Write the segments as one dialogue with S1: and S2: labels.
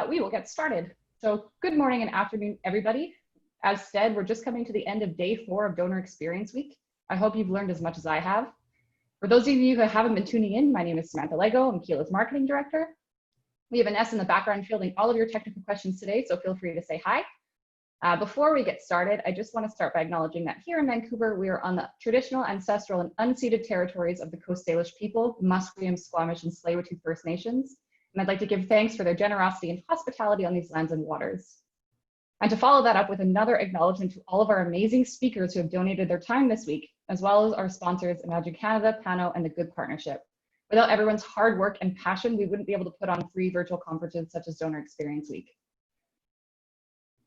S1: we will get started. So good morning and afternoon, everybody. As said, we're just coming to the end of day 4 of Donor Experience Week. I hope you've learned as much as I have. For those of you who haven't been tuning in, my name is Samantha Lego. I'm Keela's Marketing Director. We have an S in the background fielding all of your technical questions today, so feel free to say hi. Before we get started, I just want to start by acknowledging that here in Vancouver, we are on the traditional, ancestral, and unceded territories of the Coast Salish people, Musqueam, Squamish, and Tsleil-Waututh First Nations. And I'd like to give thanks for their generosity and hospitality on these lands and waters. And to follow that up with another acknowledgement to all of our amazing speakers who have donated their time this week, as well as our sponsors, Imagine Canada, Pano, and the Good Partnership. Without everyone's hard work and passion, we wouldn't be able to put on free virtual conferences such as Donor Experience Week.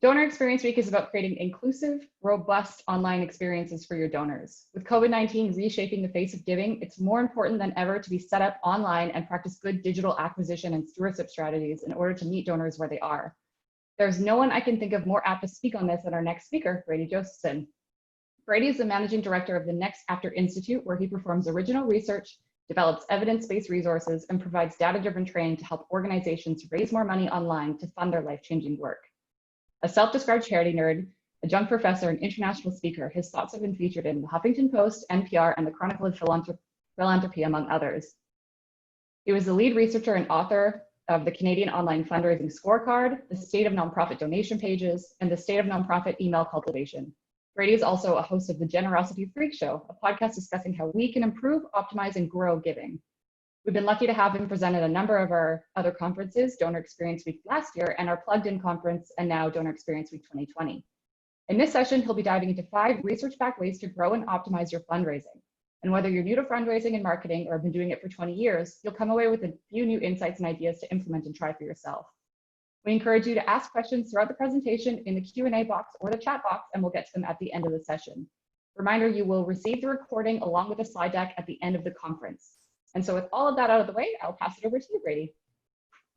S1: Donor Experience Week is about creating inclusive, robust online experiences for your donors. With COVID-19 reshaping the face of giving, it's more important than ever to be set up online and practice good digital acquisition and stewardship strategies in order to meet donors where they are. There's no one I can think of more apt to speak on this than our next speaker, Brady Josephson. Brady is the managing director of the NextAfter Institute, where he performs original research, develops evidence-based resources, and provides data-driven training to help organizations raise more money online to fund their life-changing work. A self-described charity nerd, adjunct professor, and international speaker, his thoughts have been featured in the Huffington Post, NPR, and the Chronicle of Philanthropy, among others. He was the lead researcher and author of the Canadian Online Fundraising Scorecard, the State of Nonprofit Donation Pages, and the State of Nonprofit Email Cultivation. Brady is also a host of the Generosity Freak Show, a podcast discussing how we can improve, optimize, and grow giving. We've been lucky to have him present at a number of our other conferences, Donor Experience Week last year, and our Plugged In conference, and now Donor Experience Week 2020. In this session, he'll be diving into 5 research-backed ways to grow and optimize your fundraising. And whether you're new to fundraising and marketing or have been doing it for 20 years, you'll come away with a few new insights and ideas to implement and try for yourself. We encourage you to ask questions throughout the presentation in the Q&A box or the chat box, and we'll get to them at the end of the session. Reminder, you will receive the recording along with a slide deck at the end of the conference. And so with all of that out of the way, I'll pass it over to you, Brady.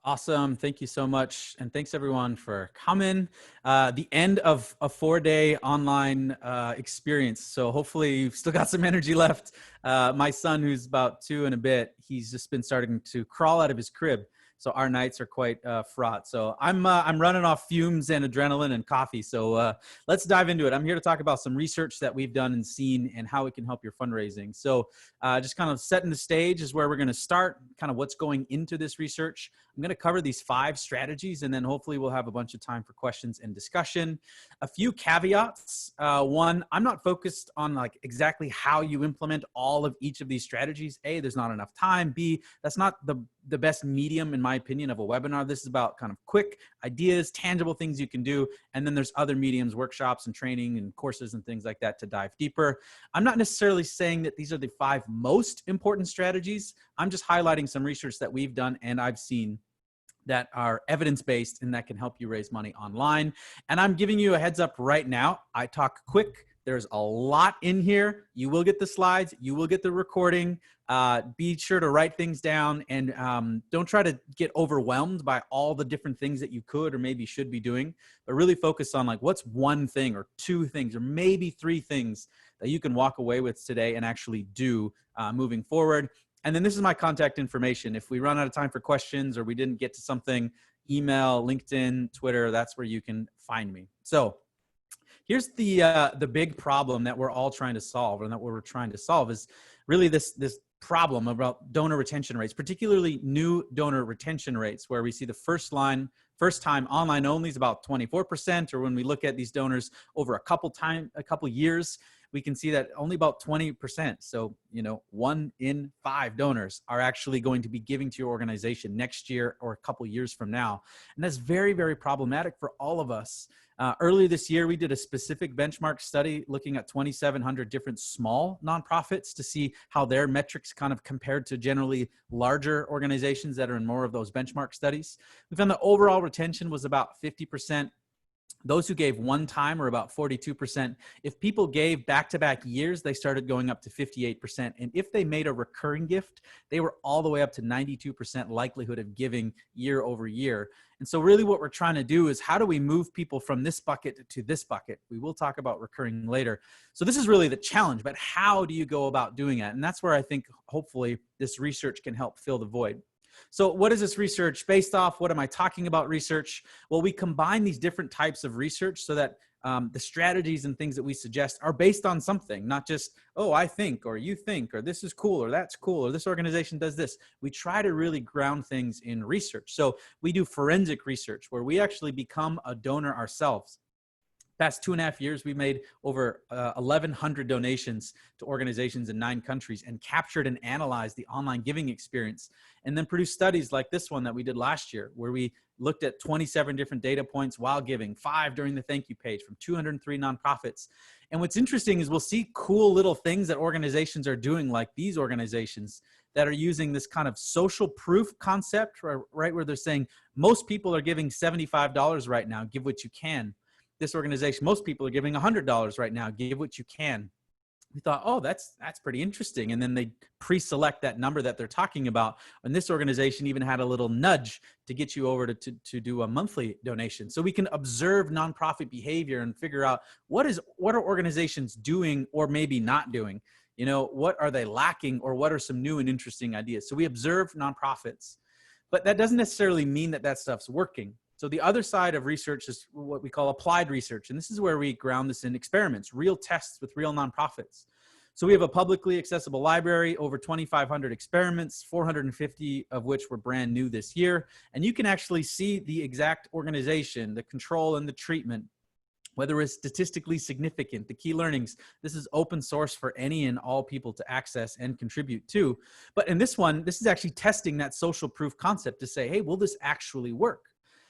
S2: Awesome. Thank you so much. And thanks everyone for coming. The end of a 4-day online experience. So hopefully you've still got some energy left. My son, who's about 2 and a bit, he's just been starting to crawl out of his crib. So our nights are quite fraught. So I'm running off fumes and adrenaline and coffee. So let's dive into it. I'm here to talk about some research that we've done and seen and how it can help your fundraising. So just kind of setting the stage is where we're going to start, kind of what's going into this research. I'm going to cover these 5 strategies, and then hopefully we'll have a bunch of time for questions and discussion. A few caveats. One, I'm not focused on like exactly how you implement all of each of these strategies. A, there's not enough time. B, that's not the best medium, in my opinion, of a webinar. This is about kind of quick ideas, tangible things you can do. And then there's other mediums, workshops and training and courses and things like that to dive deeper. I'm not necessarily saying that these are the 5 most important strategies. I'm just highlighting some research that we've done and I've seen that are evidence-based and that can help you raise money online. And I'm giving you a heads up right now. I talk quick. There's a lot in here. You will get the slides. You will get the recording. Be sure to write things down, and don't try to get overwhelmed by all the different things that you could or maybe should be doing, but really focus on like what's 1 thing or 2 things or maybe 3 things that you can walk away with today and actually do moving forward. And then this is my contact information. If we run out of time for questions or we didn't get to something, email, LinkedIn, Twitter, that's where you can find me. So here's the big problem that we're all trying to solve, and that we're trying to solve is really this problem about donor retention rates, particularly new donor retention rates, where we see the first time online only is about 24%, or when we look at these donors over a couple years, we can see that only about 20%. So, 1 in 5 donors are actually going to be giving to your organization next year or a couple years from now. And that's very, very problematic for all of us. Earlier this year, we did a specific benchmark study looking at 2,700 different small nonprofits to see how their metrics kind of compared to generally larger organizations that are in more of those benchmark studies. We found the overall retention was about 50%. Those who gave 1 time were about 42%. If people gave back-to-back years, they started going up to 58%. And if they made a recurring gift, they were all the way up to 92% likelihood of giving year over year. And so really what we're trying to do is how do we move people from this bucket to this bucket? We will talk about recurring later. So this is really the challenge, but how do you go about doing that? And that's where I think hopefully this research can help fill the void. So what is this research based off? What am I talking about research? Well, we combine these different types of research so that the strategies and things that we suggest are based on something, not just, oh, I think, or you think, or this is cool, or that's cool, or this organization does this. We try to really ground things in research. So we do forensic research where we actually become a donor ourselves. Past 2.5 years, we made over 1,100 donations to organizations in 9 countries and captured and analyzed the online giving experience, and then produced studies like this one that we did last year, where we looked at 27 different data points while giving, 5 during the thank you page from 203 nonprofits. And what's interesting is we'll see cool little things that organizations are doing, like these organizations that are using this kind of social proof concept, right, where they're saying most people are giving $75 right now, give what you can. This organization, most people are giving $100 right now, give what you can. We thought, oh, that's pretty interesting. And then they pre-select that number that they're talking about. And this organization even had a little nudge to get you over to do a monthly donation. So we can observe nonprofit behavior and figure out what are organizations doing or maybe not doing. You know, what are they lacking, or what are some new and interesting ideas? So we observe nonprofits, but that doesn't necessarily mean that that stuff's working. So the other side of research is what we call applied research. And this is where we ground this in experiments, real tests with real nonprofits. So we have a publicly accessible library, over 2,500 experiments, 450 of which were brand new this year. And you can actually see the exact organization, the control and the treatment, whether it's statistically significant, the key learnings. This is open source for any and all people to access and contribute to. But in this one, this is actually testing that social proof concept to say, hey, will this actually work?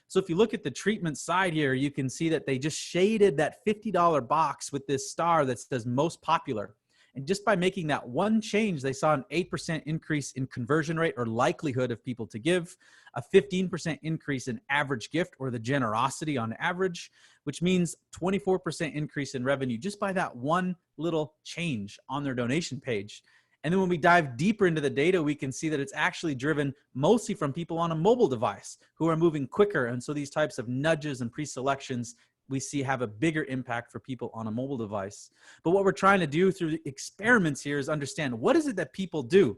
S2: So if you look at the treatment side here, you can see that they just shaded that $50 box with this star that says most popular. And just by making that one change, they saw an 8% increase in conversion rate, or likelihood of people to give, a 15% increase in average gift, or the generosity on average, which means 24% increase in revenue just by that one little change on their donation page. And then when we dive deeper into the data, we can see that it's actually driven mostly from people on a mobile device who are moving quicker. And so these types of nudges and pre-selections we see have a bigger impact for people on a mobile device. But what we're trying to do through the experiments here is understand, what is it that people do?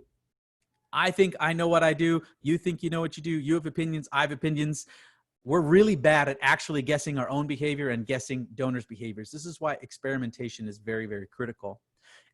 S2: I think I know what I do. You think you know what you do. You have opinions. I have opinions. We're really bad at actually guessing our own behavior and guessing donors' behaviors. This is why experimentation is very, very critical.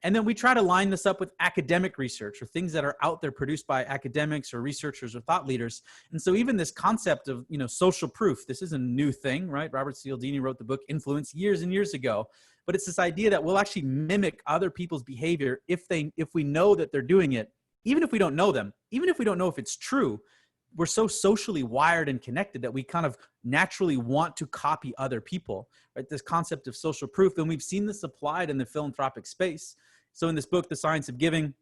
S2: And then we try to line this up with academic research, or things that are out there produced by academics or researchers or thought leaders. And so even this concept of, social proof, this isn't a new thing, right? Robert Cialdini wrote the book Influence years and years ago. But it's this idea that we'll actually mimic other people's behavior if we know that they're doing it, even if we don't know them, even if we don't know if it's true. We're so socially wired and connected that we kind of naturally want to copy other people, right? This concept of social proof. And we've seen this applied in the philanthropic space. So in this book, The Science of Giving,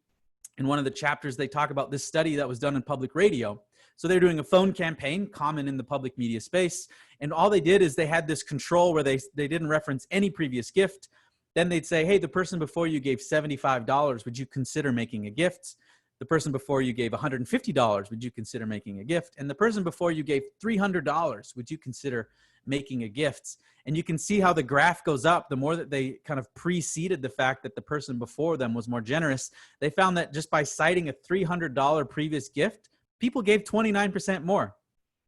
S2: in one of the chapters, they talk about this study that was done in public radio. So they're doing a phone campaign, common in the public media space. And all they did is they had this control where they didn't reference any previous gift. Then they'd say, hey, the person before you gave $75. Would you consider making a gift? The person before you gave $150, would you consider making a gift? And the person before you gave $300, would you consider making a gift? And you can see how the graph goes up. The more that they kind of preceded the fact that the person before them was more generous, they found that just by citing a $300 previous gift, people gave 29% more.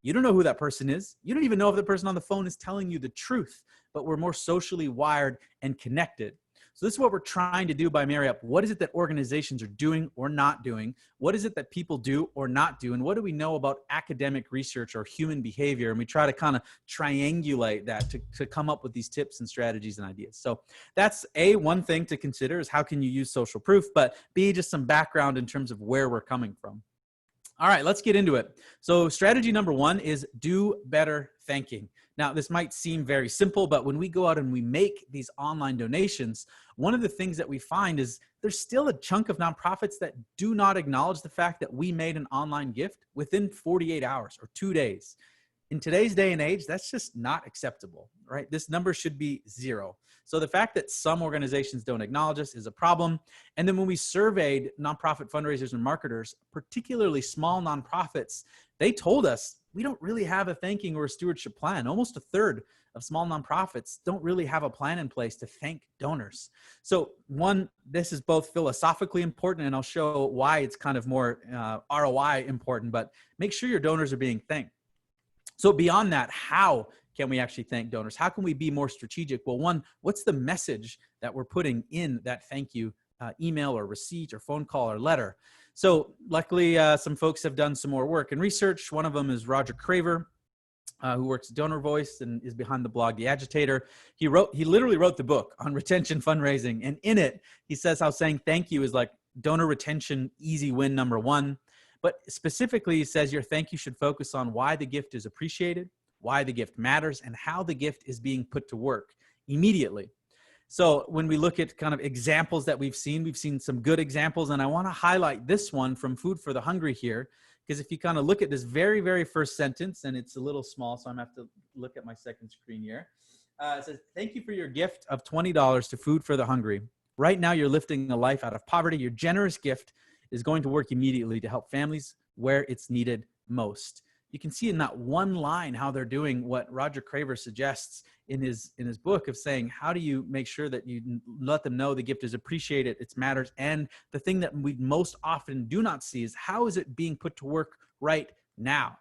S2: You don't know who that person is. You don't even know if the person on the phone is telling you the truth, but we're more socially wired and connected. So this is what we're trying to do by Marry Up. What is it that organizations are doing or not doing? What is it that people do or not do? And what do we know about academic research or human behavior? And we try to kind of triangulate that to come up with these tips and strategies and ideas. So that's one thing to consider, is how can you use social proof, but B, just some background in terms of where we're coming from. All right, let's get into it. So strategy number 1 is do better thanking. Now, this might seem very simple, but when we go out and we make these online donations, one of the things that we find is there's still a chunk of nonprofits that do not acknowledge the fact that we made an online gift within 48 hours or 2 days. In today's day and age, that's just not acceptable, right? This number should be 0. So the fact that some organizations don't acknowledge us is a problem. And then when we surveyed nonprofit fundraisers and marketers, particularly small nonprofits, they told us, we don't really have a thanking or a stewardship plan. Almost a third of small nonprofits don't really have a plan in place to thank donors. So one, this is both philosophically important, and I'll show why it's kind of more ROI important, but make sure your donors are being thanked. So beyond that, how can we actually thank donors? How can we be more strategic? Well, one, what's the message that we're putting in that thank you email or receipt or phone call or letter? So luckily, some folks have done some more work and research. One of them is Roger Craver, who works at Donor Voice and is behind the blog The Agitator. He literally wrote the book on retention fundraising. And in it, he says how saying thank you is like donor retention, easy win number one. But specifically, he says your thank you should focus on why the gift is appreciated, why the gift matters, and how the gift is being put to work immediately. So when we look at kind of examples that we've seen some good examples, and I want to highlight this one from Food for the Hungry here, because if you kind of look at this very, very first sentence, and it's a little small, so I'm going to have to look at my second screen here. It says, thank you for your gift of $20 to Food for the Hungry. Right now, you're lifting a life out of poverty. Your generous gift is going to work immediately to help families where it's needed most. You can see in that one line how they're doing what Roger Craver suggests in his book of saying, how do you make sure that you let them know the gift is appreciated, it matters, and the thing that we most often do not see is how is it being put to work right now?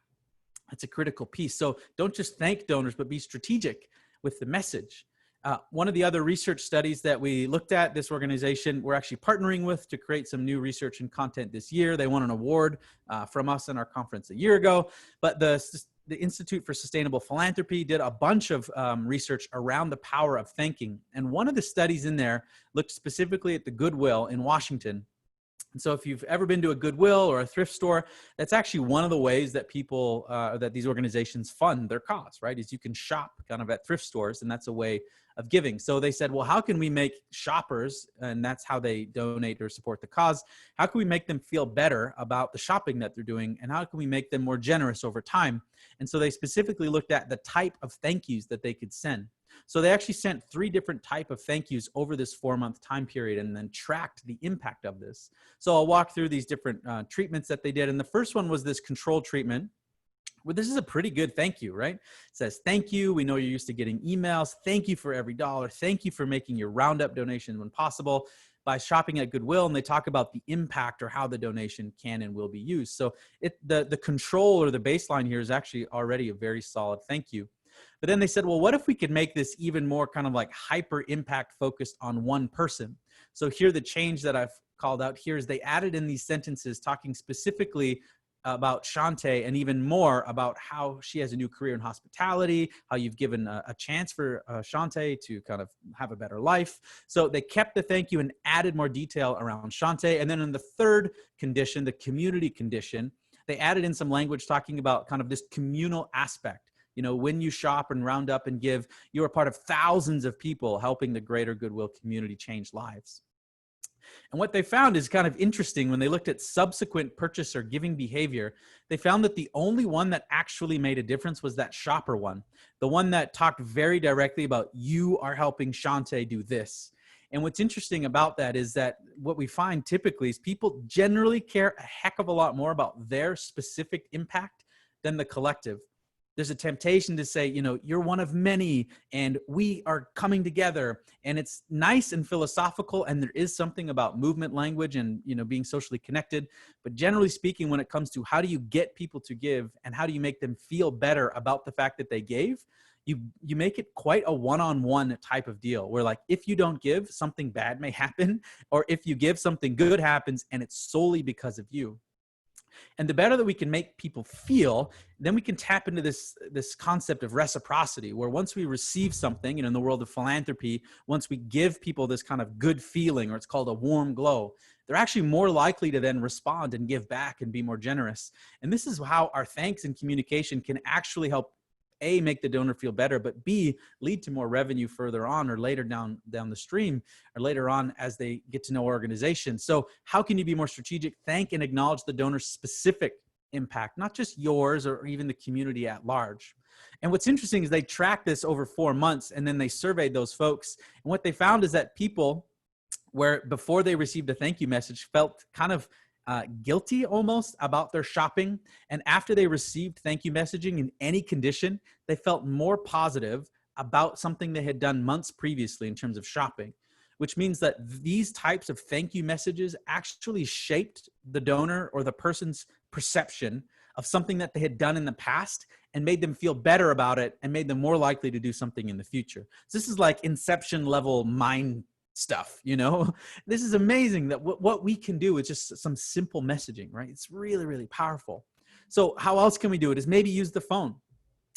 S2: That's a critical piece. So don't just thank donors, but be strategic with the message. One of the other research studies that we looked at, this organization we're actually partnering with to create some new research and content this year. They won an award from us in our conference a year ago. But the Institute for Sustainable Philanthropy did a bunch of research around the power of thanking. And one of the studies in there looked specifically at the Goodwill in Washington. And so if you've ever been to a Goodwill or a thrift store, that's actually one of the ways that people, that these organizations fund their cause, right? Is you can shop kind of at thrift stores, and that's a way of giving. So they said, well, how can we make shoppers, and that's how they donate or support the cause, how can we make them feel better about the shopping that they're doing, and how can we make them more generous over time? And so they specifically looked at the type of thank yous that they could send. So they actually sent 3 different type of thank yous over this 4-month time period and then tracked the impact of this. So I'll walk through these different treatments that they did. And the first one was this control treatment. Well, this is a pretty good thank you, right? It says, thank you. We know you're used to getting emails. Thank you for every dollar. Thank you for making your roundup donation when possible by shopping at Goodwill. And they talk about the impact or how the donation can and will be used. So the control or the baseline here is actually already a very solid thank you. But then they said, well, what if we could make this even more kind of like hyper impact focused on one person? So here, the change that I've called out here is they added in these sentences talking specifically about Shante and even more about how she has a new career in hospitality, how you've given a chance for Shante to kind of have a better life. So they kept the thank you and added more detail around Shante. And then in the third condition, the community condition, they added in some language talking about kind of this communal aspect. You know, when you shop and round up and give, you are part of thousands of people helping the greater Goodwill community change lives. And what they found is kind of interesting. When they looked at subsequent purchase or giving behavior, they found that the only one that actually made a difference was that shopper one, the one that talked very directly about, you are helping Shante do this. And what's interesting about that is that what we find typically is people generally care a heck of a lot more about their specific impact than the collective. There's a temptation to say, you know, you're one of many and we are coming together, and it's nice and philosophical. And there is something about movement language and, you know, being socially connected. But generally speaking, when it comes to how do you get people to give and how do you make them feel better about the fact that they gave, you make it quite a one-on-one type of deal where, like, if you don't give, something bad may happen, or if you give, something good happens, and it's solely because of you. And the better that we can make people feel, then we can tap into this concept of reciprocity, where once we receive something, in the world of philanthropy, once we give people this kind of good feeling, or it's called a warm glow, they're actually more likely to then respond and give back and be more generous. And this is how our thanks and communication can actually help, A, make the donor feel better, but B, lead to more revenue further on or later down the stream, or later on as they get to know our organization. So how can you be more strategic? Thank and acknowledge the donor's specific impact, not just yours or even the community at large. And what's interesting is they tracked this over 4 months, and then they surveyed those folks. And what they found is that people, where before they received a thank you message, felt kind of guilty almost about their shopping. And after they received thank you messaging in any condition, they felt more positive about something they had done months previously in terms of shopping, which means that these types of thank you messages actually shaped the donor or the person's perception of something that they had done in the past and made them feel better about it and made them more likely to do something in the future. So this is like inception level mind stuff, you know? This is amazing that what we can do with just some simple messaging, right? It's really, really powerful. So how else can we do it is maybe use the phone.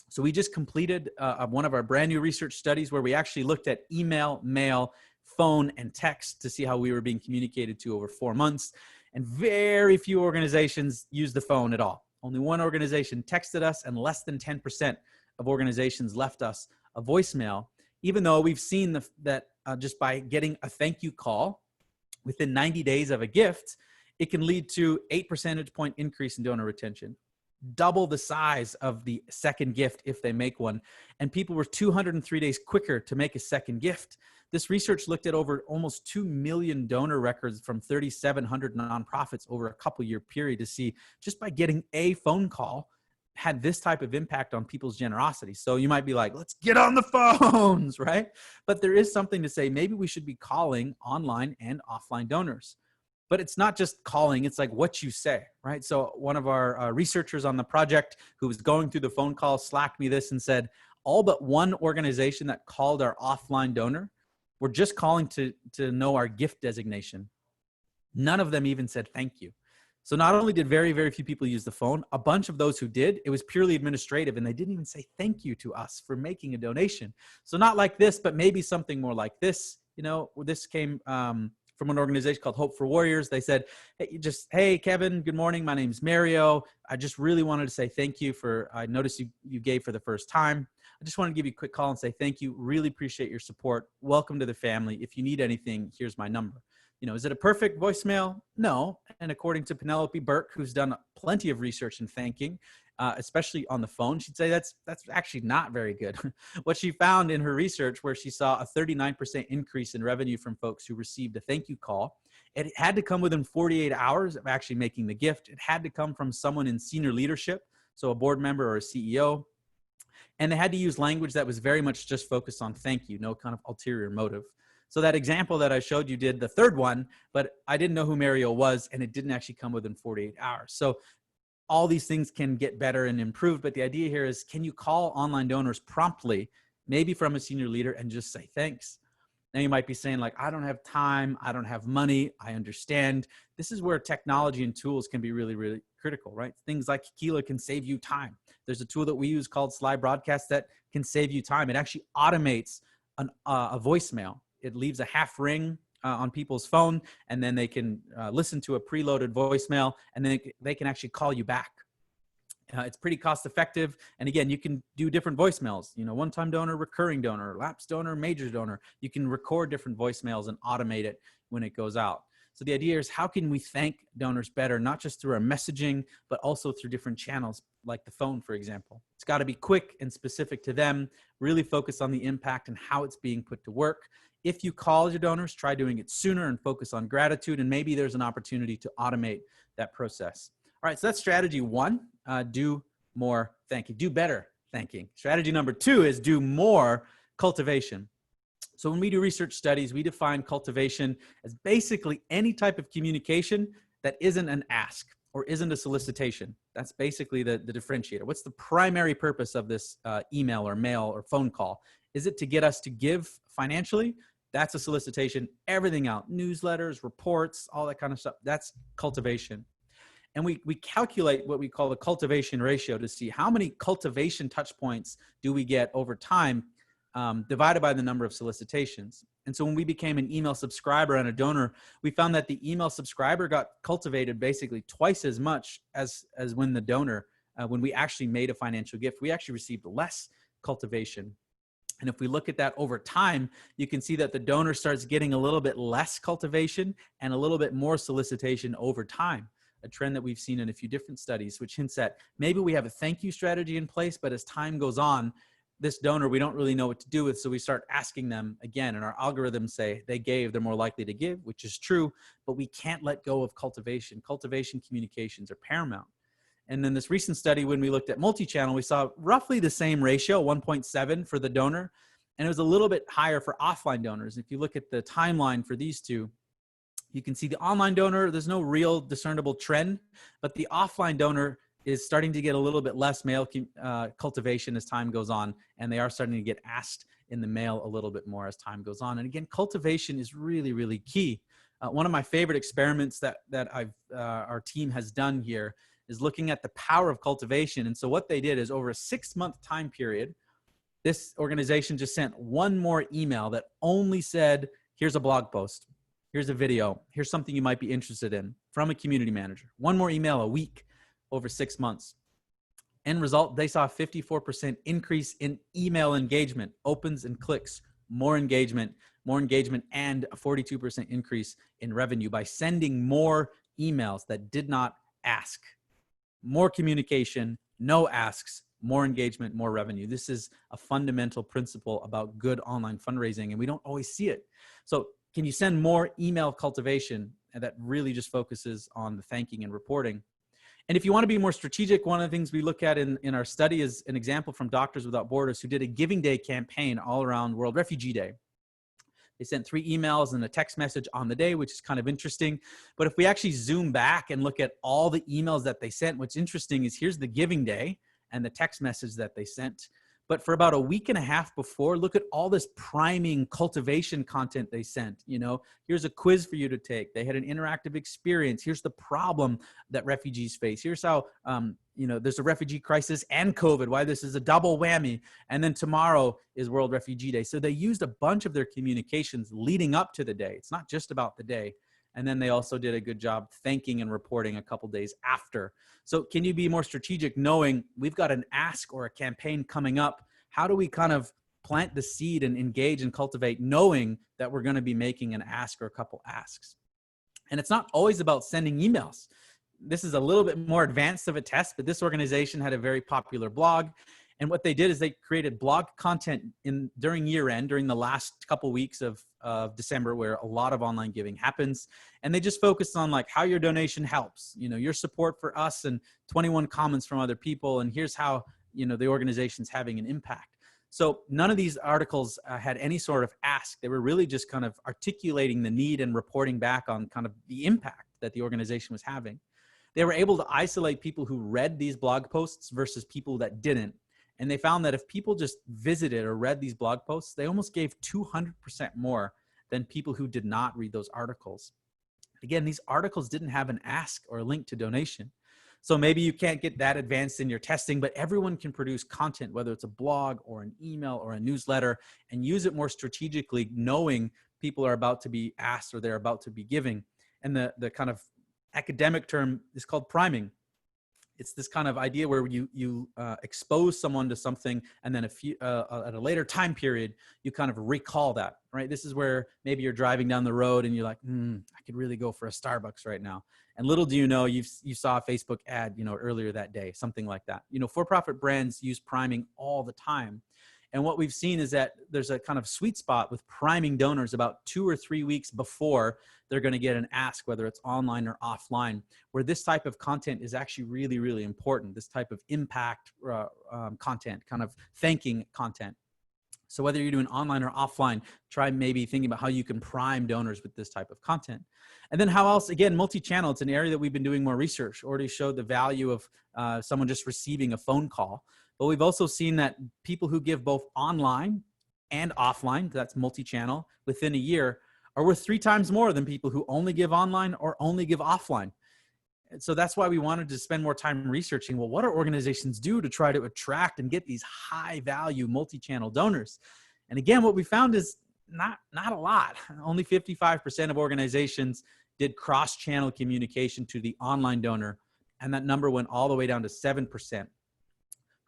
S2: So we just completed one of our brand new research studies where we actually looked at email, mail, phone, and text to see how we were being communicated to over 4 months. And very few organizations use the phone at all. Only one organization texted us, and less than 10% of organizations left us a voicemail, even though we've seen that just by getting a thank you call within 90 days of a gift, it can lead to 8 percentage point increase in donor retention, double the size of the second gift if they make one. And people were 203 days quicker to make a second gift. This research looked at over almost 2 million donor records from 3,700 nonprofits over a couple-year period to see just by getting a phone call had this type of impact on people's generosity. So you might be like, let's get on the phones, right? But there is something to say, maybe we should be calling online and offline donors. But it's not just calling, it's like what you say, right? So one of our researchers on the project who was going through the phone call slacked me this and said, all but one organization that called our offline donor were just calling to know our gift designation. None of them even said thank you. So not only did very, very few people use the phone, a bunch of those who did, it was purely administrative, and they didn't even say thank you to us for making a donation. So not like this, but maybe something more like this. You know, this came from an organization called Hope for Warriors. They said, hey, Kevin, good morning. My name's Mario. I just really wanted to say thank you I noticed you gave for the first time. I just wanted to give you a quick call and say thank you. Really appreciate your support. Welcome to the family. If you need anything, here's my number. You know, is it a perfect voicemail? No. And according to Penelope Burke, who's done plenty of research in thanking, especially on the phone, she'd say that's actually not very good. What she found in her research, where she saw a 39% increase in revenue from folks who received a thank you call, it had to come within 48 hours of actually making the gift. It had to come from someone in senior leadership, so a board member or a CEO. And they had to use language that was very much just focused on thank you, no kind of ulterior motive. So that example that I showed you did the third one, but I didn't know who Mario was, and it didn't actually come within 48 hours. So all these things can get better and improved, but the idea here is, can you call online donors promptly, maybe from a senior leader, and just say thanks? Now you might be saying like, I don't have time, I don't have money, I understand. This is where technology and tools can be really, really critical, right? Things like Keela can save you time. There's a tool that we use called Slide Broadcast that can save you time. It actually automates a voicemail. It leaves a half ring on people's phone, and then they can listen to a preloaded voicemail, and then they can actually call you back. It's pretty cost effective. And again, you can do different voicemails, you know, one-time donor, recurring donor, lapsed donor, major donor. You can record different voicemails and automate it when it goes out. So the idea is, how can we thank donors better, not just through our messaging, but also through different channels like the phone, for example. It's got to be quick and specific to them, really focus on the impact and how it's being put to work. If you call your donors, try doing it sooner and focus on gratitude, and maybe there's an opportunity to automate that process. All right, so that's strategy one, do more thanking, do better thanking. Strategy number two is do more cultivation. So when we do research studies, we define cultivation as basically any type of communication that isn't an ask or isn't a solicitation. That's basically the differentiator. What's the primary purpose of this email or mail or phone call? Is it to get us to give financially? That's a solicitation. Everything out, newsletters, reports, all that kind of stuff, that's cultivation. And we calculate what we call the cultivation ratio to see how many cultivation touch points do we get over time, divided by the number of solicitations. And so when we became an email subscriber and a donor, we found that the email subscriber got cultivated basically twice as much as when the donor, when we actually made a financial gift, we actually received less cultivation. And if we look at that over time, you can see that the donor starts getting a little bit less cultivation and a little bit more solicitation over time, a trend that we've seen in a few different studies, which hints at maybe we have a thank you strategy in place, but as time goes on, this donor, we don't really know what to do with. So we start asking them again, and our algorithms say they gave, they're more likely to give, which is true, but we can't let go of cultivation. Cultivation communications are paramount. And then this recent study, when we looked at multi-channel, we saw roughly the same ratio, 1.7 for the donor, and it was a little bit higher for offline donors. If you look at the timeline for these two, you can see the online donor, there's no real discernible trend, but the offline donor is starting to get a little bit less mail cultivation as time goes on, and they are starting to get asked in the mail a little bit more as time goes on. And again, cultivation is really, really key. One of my favorite experiments that our team has done here is looking at the power of cultivation. And so what they did is over a 6-month time period, this organization just sent one more email that only said, here's a blog post, here's a video, here's something you might be interested in from a community manager. One more email a week over 6 months. End result, they saw a 54% increase in email engagement, opens and clicks, more engagement, and a 42% increase in revenue by sending more emails that did not ask. More communication, no asks, more engagement, more revenue. This is a fundamental principle about good online fundraising, and we don't always see it. So can you send more email cultivation? And that really just focuses on the thanking and reporting. And if you want to be more strategic, one of the things we look at in our study is an example from Doctors Without Borders, who did a Giving Day campaign all around World Refugee Day. They sent 3 emails and a text message on the day, which is kind of interesting. But if we actually zoom back and look at all the emails that they sent, what's interesting is here's the Giving Day and the text message that they sent. But for about a week and a half before, look at all this priming cultivation content they sent. You know, here's a quiz for you to take. They had an interactive experience. Here's the problem that refugees face. Here's how, you know, there's a refugee crisis and COVID, why this is a double whammy. And then tomorrow is World Refugee Day. So they used a bunch of their communications leading up to the day. It's not just about the day. And then they also did a good job thanking and reporting a couple days after. So can you be more strategic knowing we've got an ask or a campaign coming up? How do we kind of plant the seed and engage and cultivate knowing that we're going to be making an ask or a couple asks? And it's not always about sending emails. This is a little bit more advanced of a test, but this organization had a very popular blog. And what they did is they created blog content during year end, during the last couple weeks of December, where a lot of online giving happens. And they just focused on like how your donation helps, you know, your support for us, and 21 comments from other people. And here's how, you know, the organization's having an impact. So none of these articles had any sort of ask. They were really just kind of articulating the need and reporting back on kind of the impact that the organization was having. They were able to isolate people who read these blog posts versus people that didn't. And they found that if people just visited or read these blog posts, they almost gave 200% more than people who did not read those articles. Again, these articles didn't have an ask or a link to donation. So maybe you can't get that advanced in your testing, but everyone can produce content, whether it's a blog or an email or a newsletter, and use it more strategically, knowing people are about to be asked or they're about to be giving. And the kind of academic term is called priming. It's this kind of idea where you expose someone to something, and then at a later time period, you kind of recall that, right? This is where maybe you're driving down the road and you're like, I could really go for a Starbucks right now. And little do you know, you saw a Facebook ad, you know, earlier that day, something like that. You know, for-profit brands use priming all the time. And what we've seen is that there's a kind of sweet spot with priming donors about 2 or 3 weeks before they're going to get an ask, whether it's online or offline, where this type of content is actually really, really important. This type of impact content, kind of thanking content. So whether you're doing online or offline, try maybe thinking about how you can prime donors with this type of content. And then how else, again, multi-channel, it's an area that we've been doing more research. Already showed the value of someone just receiving a phone call. But we've also seen that people who give both online and offline, that's multi-channel, within a year are worth 3 times more than people who only give online or only give offline. And so that's why we wanted to spend more time researching, well, what do organizations do to try to attract and get these high value multi-channel donors? And again, what we found is not a lot. Only 55% of organizations did cross-channel communication to the online donor. And that number went all the way down to 7%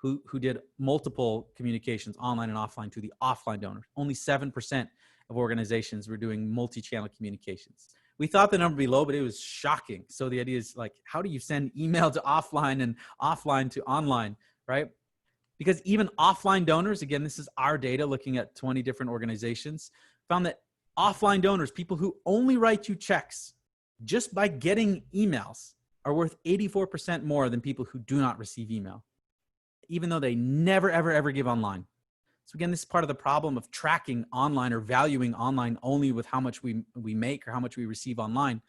S2: who did multiple communications online and offline to the offline donors. Only 7% of organizations were doing multi-channel communications. We thought the number would be low, but it was shocking. So the idea is like, how do you send email to offline and offline to online, right? because even offline donors, again, this is our data looking at 20 different organizations, found that offline donors, people who only write you checks just by getting emails, are worth 84% more than people who do not receive email, even though they never, ever, ever give online. So again, this is part of the problem of tracking online or valuing online only with how much we make or how much we receive online.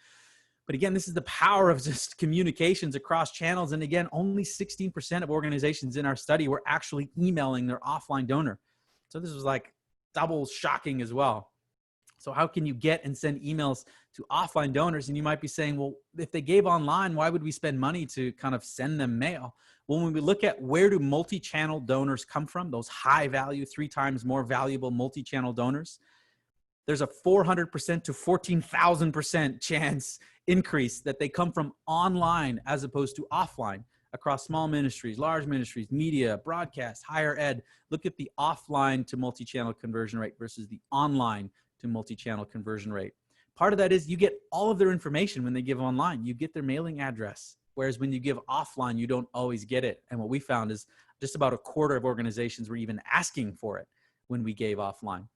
S2: But again, this is the power of just communications across channels. And again, only 16% of organizations in our study were actually emailing their offline donor. So this was like double shocking as well. So how can you get and send emails to offline donors? And you might be saying, well, if they gave online, why would we spend money to kind of send them mail? Well, when we look at where do multi-channel donors come from, those high value, 3 times more valuable multi-channel donors, there's a 400% to 14,000% chance increase that they come from online as opposed to offline across small ministries, large ministries, media, broadcast, higher ed. Look at the offline to multi-channel conversion rate versus the online to multi-channel conversion rate. Part of that is you get all of their information when they give online. You get their mailing address, whereas when you give offline, you don't always get it. And what we found is just about a quarter of organizations were even asking for it when we gave offline,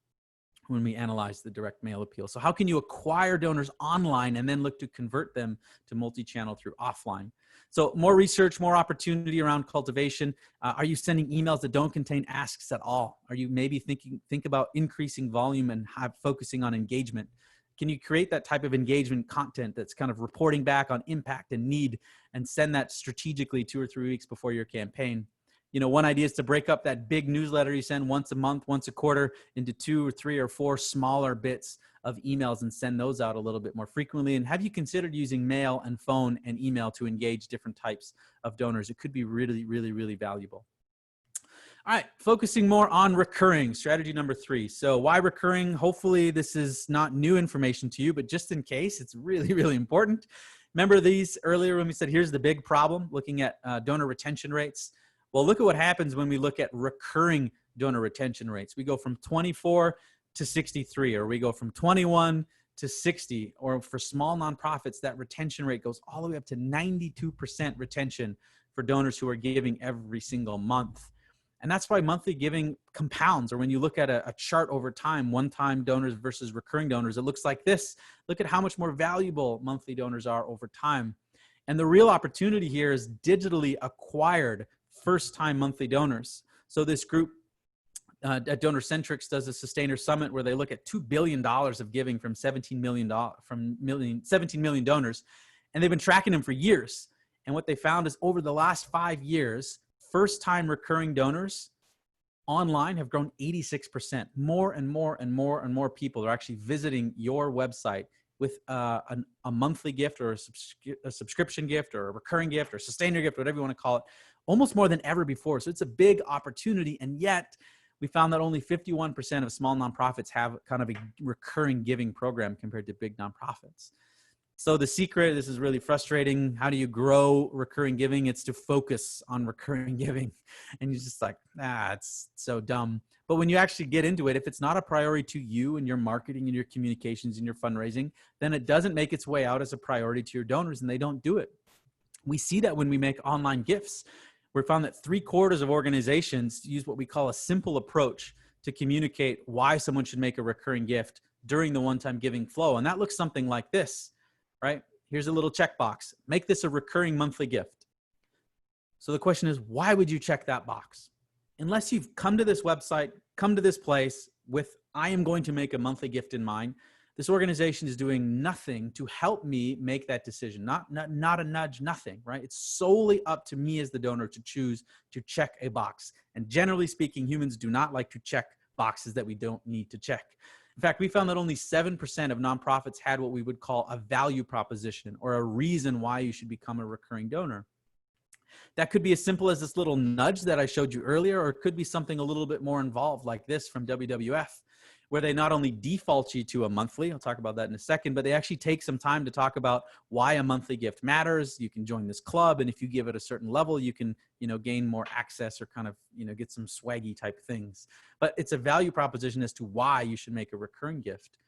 S2: when we analyzed the direct mail appeal. So how can you acquire donors online and then look to convert them to multi-channel through offline? So more research, more opportunity around cultivation. Are you sending emails that don't contain asks at all? Are you maybe think about increasing volume and focusing on engagement? Can you create that type of engagement content that's kind of reporting back on impact and need and send that strategically 2 or 3 weeks before your campaign? You know, one idea is to break up that big newsletter you send once a month, once a quarter into 2 or 3 or 4 smaller bits of emails and send those out a little bit more frequently. And have you considered using mail and phone and email to engage different types of donors? It could be really, really, really valuable. All right, focusing more on recurring, strategy number 3. So why recurring? Hopefully this is not new information to you, but just in case, it's really, really important. Remember these earlier when we said, here's the big problem, looking at donor retention rates. Well, look at what happens when we look at recurring donor retention rates. We go from 24 to 63, or we go from 21 to 60, or for small nonprofits, that retention rate goes all the way up to 92% retention for donors who are giving every single month. And that's why monthly giving compounds, or when you look at a chart over time, one-time donors versus recurring donors, it looks like this. Look at how much more valuable monthly donors are over time. And the real opportunity here is digitally acquired first-time monthly donors. So this group at DonorCentrics does a Sustainer Summit where they look at $2 billion of giving from 17 million donors, and they've been tracking them for years. And what they found is over the last 5 years, first-time recurring donors online have grown 86%. More and more and more and more people are actually visiting your website with a monthly gift or a subscription gift or a recurring gift or sustainer gift, whatever you want to call it, almost more than ever before. So it's a big opportunity. And yet we found that only 51% of small nonprofits have kind of a recurring giving program compared to big nonprofits. So the secret, this is really frustrating. How do you grow recurring giving? It's to focus on recurring giving. And you're just like, it's so dumb. But when you actually get into it, if it's not a priority to you and your marketing and your communications and your fundraising, then it doesn't make its way out as a priority to your donors and they don't do it. We see that when we make online gifts. We found that 3/4 of organizations use what we call a simple approach to communicate why someone should make a recurring gift during the one-time giving flow. And that looks something like this, right? Here's a little checkbox. Make this a recurring monthly gift. So the question is, why would you check that box? Unless you've come to this website, come to this place with, I am going to make a monthly gift in mind, this organization is doing nothing to help me make that decision. Not a nudge, nothing, right? It's solely up to me as the donor to choose to check a box. And generally speaking, humans do not like to check boxes that we don't need to check. In fact, we found that only 7% of nonprofits had what we would call a value proposition or a reason why you should become a recurring donor. That could be as simple as this little nudge that I showed you earlier, or it could be something a little bit more involved like this from WWF, where they not only default you to a monthly, I'll talk about that in a second, but they actually take some time to talk about why a monthly gift matters. You can join this club, and if you give it a certain level, you can, gain more access or kind of, get some swaggy type things. But it's a value proposition as to why you should make a recurring gift.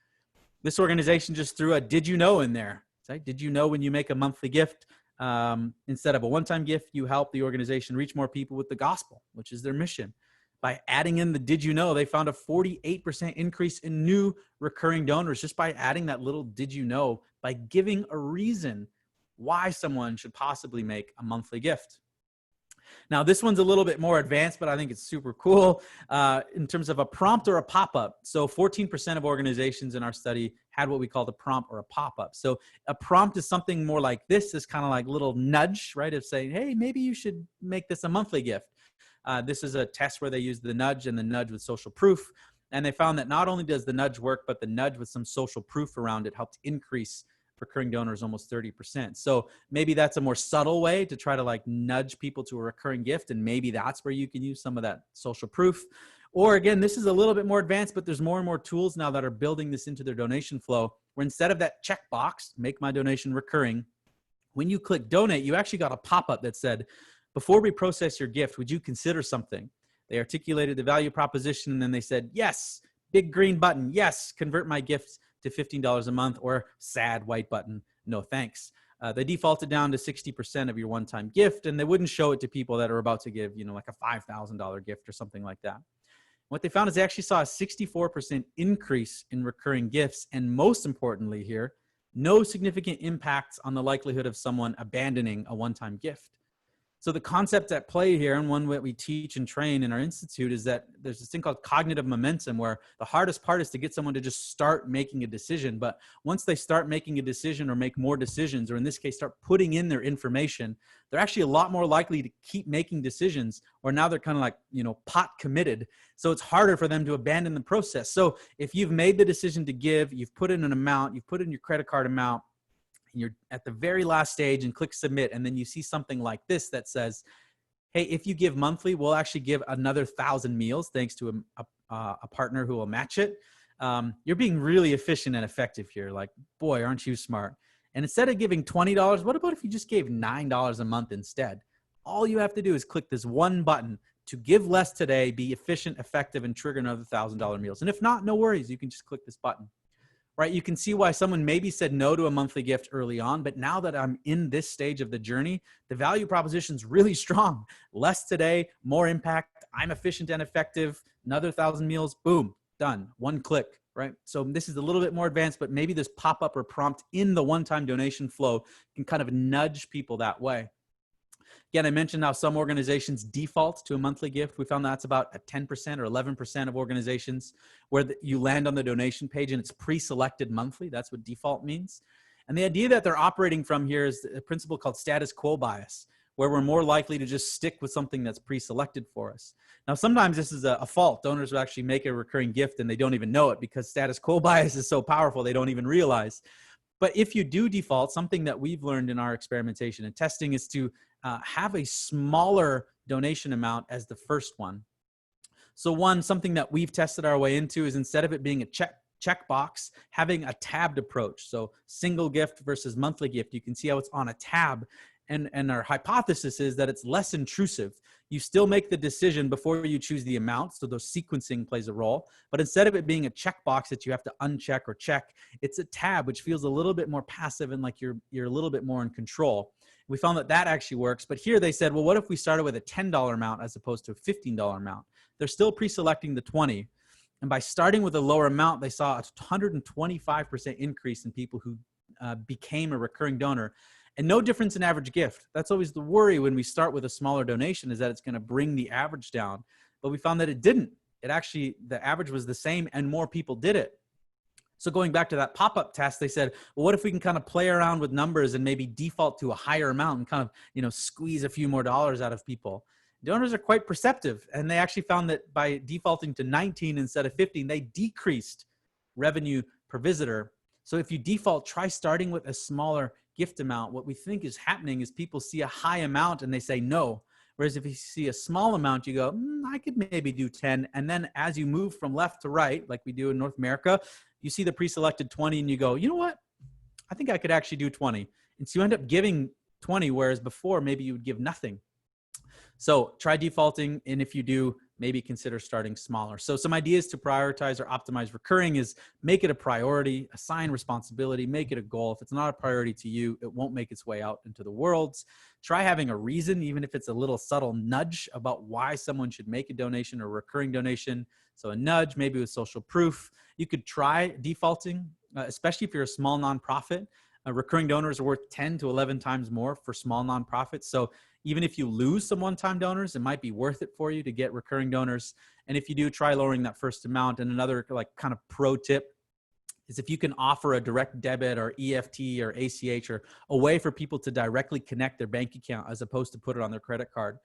S2: This organization just threw a "did you know" in there. Did you know when you make a monthly gift, Instead of a one-time gift, you help the organization reach more people with the gospel, which is their mission. By adding in the did you know, they found a 48% increase in new recurring donors just by adding that little did you know, by giving a reason why someone should possibly make a monthly gift. Now, this one's a little bit more advanced, but I think it's super cool in terms of a prompt or a pop-up. So 14% of organizations in our study had what we call the prompt or a pop-up. So a prompt is something more like this, is kind of like a little nudge, right? Of saying, hey, maybe you should make this a monthly gift. This is a test where they used the nudge and the nudge with social proof. And they found that not only does the nudge work, but the nudge with some social proof around it helped increase recurring donors almost 30%. So maybe that's a more subtle way to try to like nudge people to a recurring gift. And maybe that's where you can use some of that social proof. Or again, this is a little bit more advanced, but there's more and more tools now that are building this into their donation flow, where instead of that checkbox, make my donation recurring, when you click donate, you actually got a pop-up that said, before we process your gift, would you consider something? They articulated the value proposition, and then they said, yes, big green button. Yes, convert my gifts to $15 a month, or sad white button, no thanks. They defaulted down to 60% of your one-time gift, and they wouldn't show it to people that are about to give, like a $5,000 gift or something like that. What they found is they actually saw a 64% increase in recurring gifts, and most importantly here, no significant impacts on the likelihood of someone abandoning a one-time gift. So the concept at play here, and one that we teach and train in our institute, is that there's this thing called cognitive momentum, where the hardest part is to get someone to just start making a decision. But once they start making a decision or make more decisions, or in this case, start putting in their information, they're actually a lot more likely to keep making decisions, or now they're kind of like, pot committed. So it's harder for them to abandon the process. So if you've made the decision to give, you've put in an amount, you've put in your credit card amount, and you're at the very last stage and click submit, and then you see something like this that says, hey, if you give monthly, we'll actually give another 1,000 meals thanks to a partner who will match it. You're being really efficient and effective here. Like, boy, aren't you smart? And instead of giving $20, what about if you just gave $9 a month instead? All you have to do is click this one button to give less today, be efficient, effective, and trigger another $1,000 meals. And if not, no worries. You can just click this button. Right? You can see why someone maybe said no to a monthly gift early on, but now that I'm in this stage of the journey, the value proposition is really strong. Less today, more impact. I'm efficient and effective. Another 1,000 meals, boom, done. One click, right? So this is a little bit more advanced, but maybe this pop-up or prompt in the one-time donation flow can kind of nudge people that way. Again, I mentioned how some organizations default to a monthly gift. We found that's about a 10% or 11% of organizations where you land on the donation page and it's pre-selected monthly. That's what default means. And the idea that they're operating from here is a principle called status quo bias, where we're more likely to just stick with something that's pre-selected for us. Now, sometimes this is a fault. Donors will actually make a recurring gift and they don't even know it because status quo bias is so powerful they don't even realize. But if you do default, something that we've learned in our experimentation and testing is to have a smaller donation amount as the first one. So something that we've tested our way into is, instead of it being a checkbox, having a tabbed approach. So single gift versus monthly gift, you can see how it's on a tab. And our hypothesis is that it's less intrusive. You still make the decision before you choose the amount, so those sequencing plays a role. But instead of it being a checkbox that you have to uncheck or check, it's a tab, which feels a little bit more passive and like you're a little bit more in control. We found that actually works. But here they said, well, what if we started with a $10 amount as opposed to a $15 amount? They're still pre-selecting the 20. And by starting with a lower amount, they saw a 125% increase in people who became a recurring donor. And no difference in average gift. That's always the worry when we start with a smaller donation, is that it's going to bring the average down. But we found that it didn't. It actually, the average was the same and more people did it. So going back to that pop-up test, they said, well, what if we can kind of play around with numbers and maybe default to a higher amount and kind of, squeeze a few more dollars out of people? Donors are quite perceptive. And they actually found that by defaulting to 19 instead of 15, they decreased revenue per visitor. So if you default, try starting with a smaller gift amount. What we think is happening is people see a high amount and they say no. Whereas if you see a small amount, you go, I could maybe do 10. And then as you move from left to right, like we do in North America, you see the pre-selected 20 and you go, you know what? I think I could actually do 20. And so you end up giving 20, whereas before maybe you would give nothing. So try defaulting. And if you do, maybe consider starting smaller. So some ideas to prioritize or optimize recurring is make it a priority, assign responsibility, make it a goal. If it's not a priority to you, it won't make its way out into the world. Try having a reason, even if it's a little subtle nudge about why someone should make a donation or a recurring donation. So a nudge, maybe with social proof. You could try defaulting, especially if you're a small nonprofit. Recurring donors are worth 10 to 11 times more for small nonprofits. So even if you lose some one-time donors, it might be worth it for you to get recurring donors. And if you do, try lowering that first amount. And another like kind of pro tip is if you can offer a direct debit or EFT or ACH or a way for people to directly connect their bank account as opposed to put it on their credit card,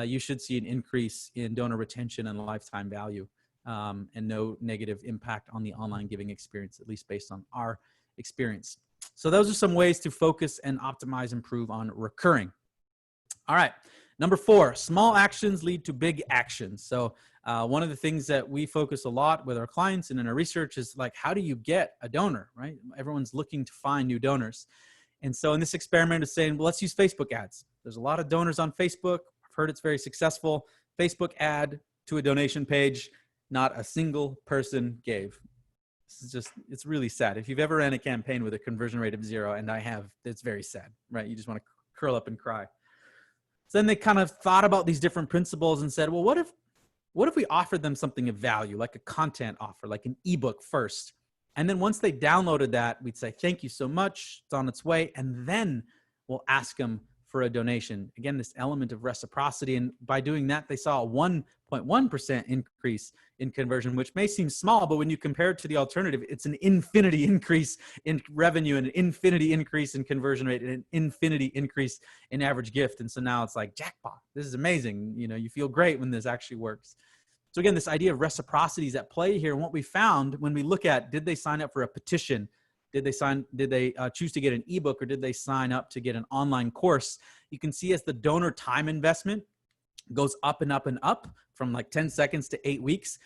S2: you should see an increase in donor retention and lifetime value, and no negative impact on the online giving experience, at least based on our experience. So those are some ways to focus and optimize, improve on recurring. All right. Number 4, small actions lead to big actions. So one of the things that we focus a lot with our clients and in our research is like, how do you get a donor, right? Everyone's looking to find new donors. And so in this experiment is saying, well, let's use Facebook ads. There's a lot of donors on Facebook. I've heard it's very successful. Facebook ad to a donation page, not a single person gave. This is just, it's really sad. If you've ever ran a campaign with a conversion rate of 0, and I have, it's very sad, right? You just want to curl up and cry. So then they kind of thought about these different principles and said, well, what if we offered them something of value, like a content offer, like an ebook first? And then once they downloaded that, we'd say, thank you so much, it's on its way. And then we'll ask them for a donation. Again, this element of reciprocity. And by doing that, they saw a 1.1% increase in conversion, which may seem small, but when you compare it to the alternative, it's an infinity increase in revenue, and an infinity increase in conversion rate, and an infinity increase in average gift. And so now it's like, jackpot, this is amazing. You know, you feel great when this actually works. So again, this idea of reciprocity is at play here. And what we found when we look at, did they sign up for a petition? Did they choose to get an ebook, or did they sign up to get an online course? You can see as the donor time investment goes up and up and up from like 10 seconds to 8 weeks,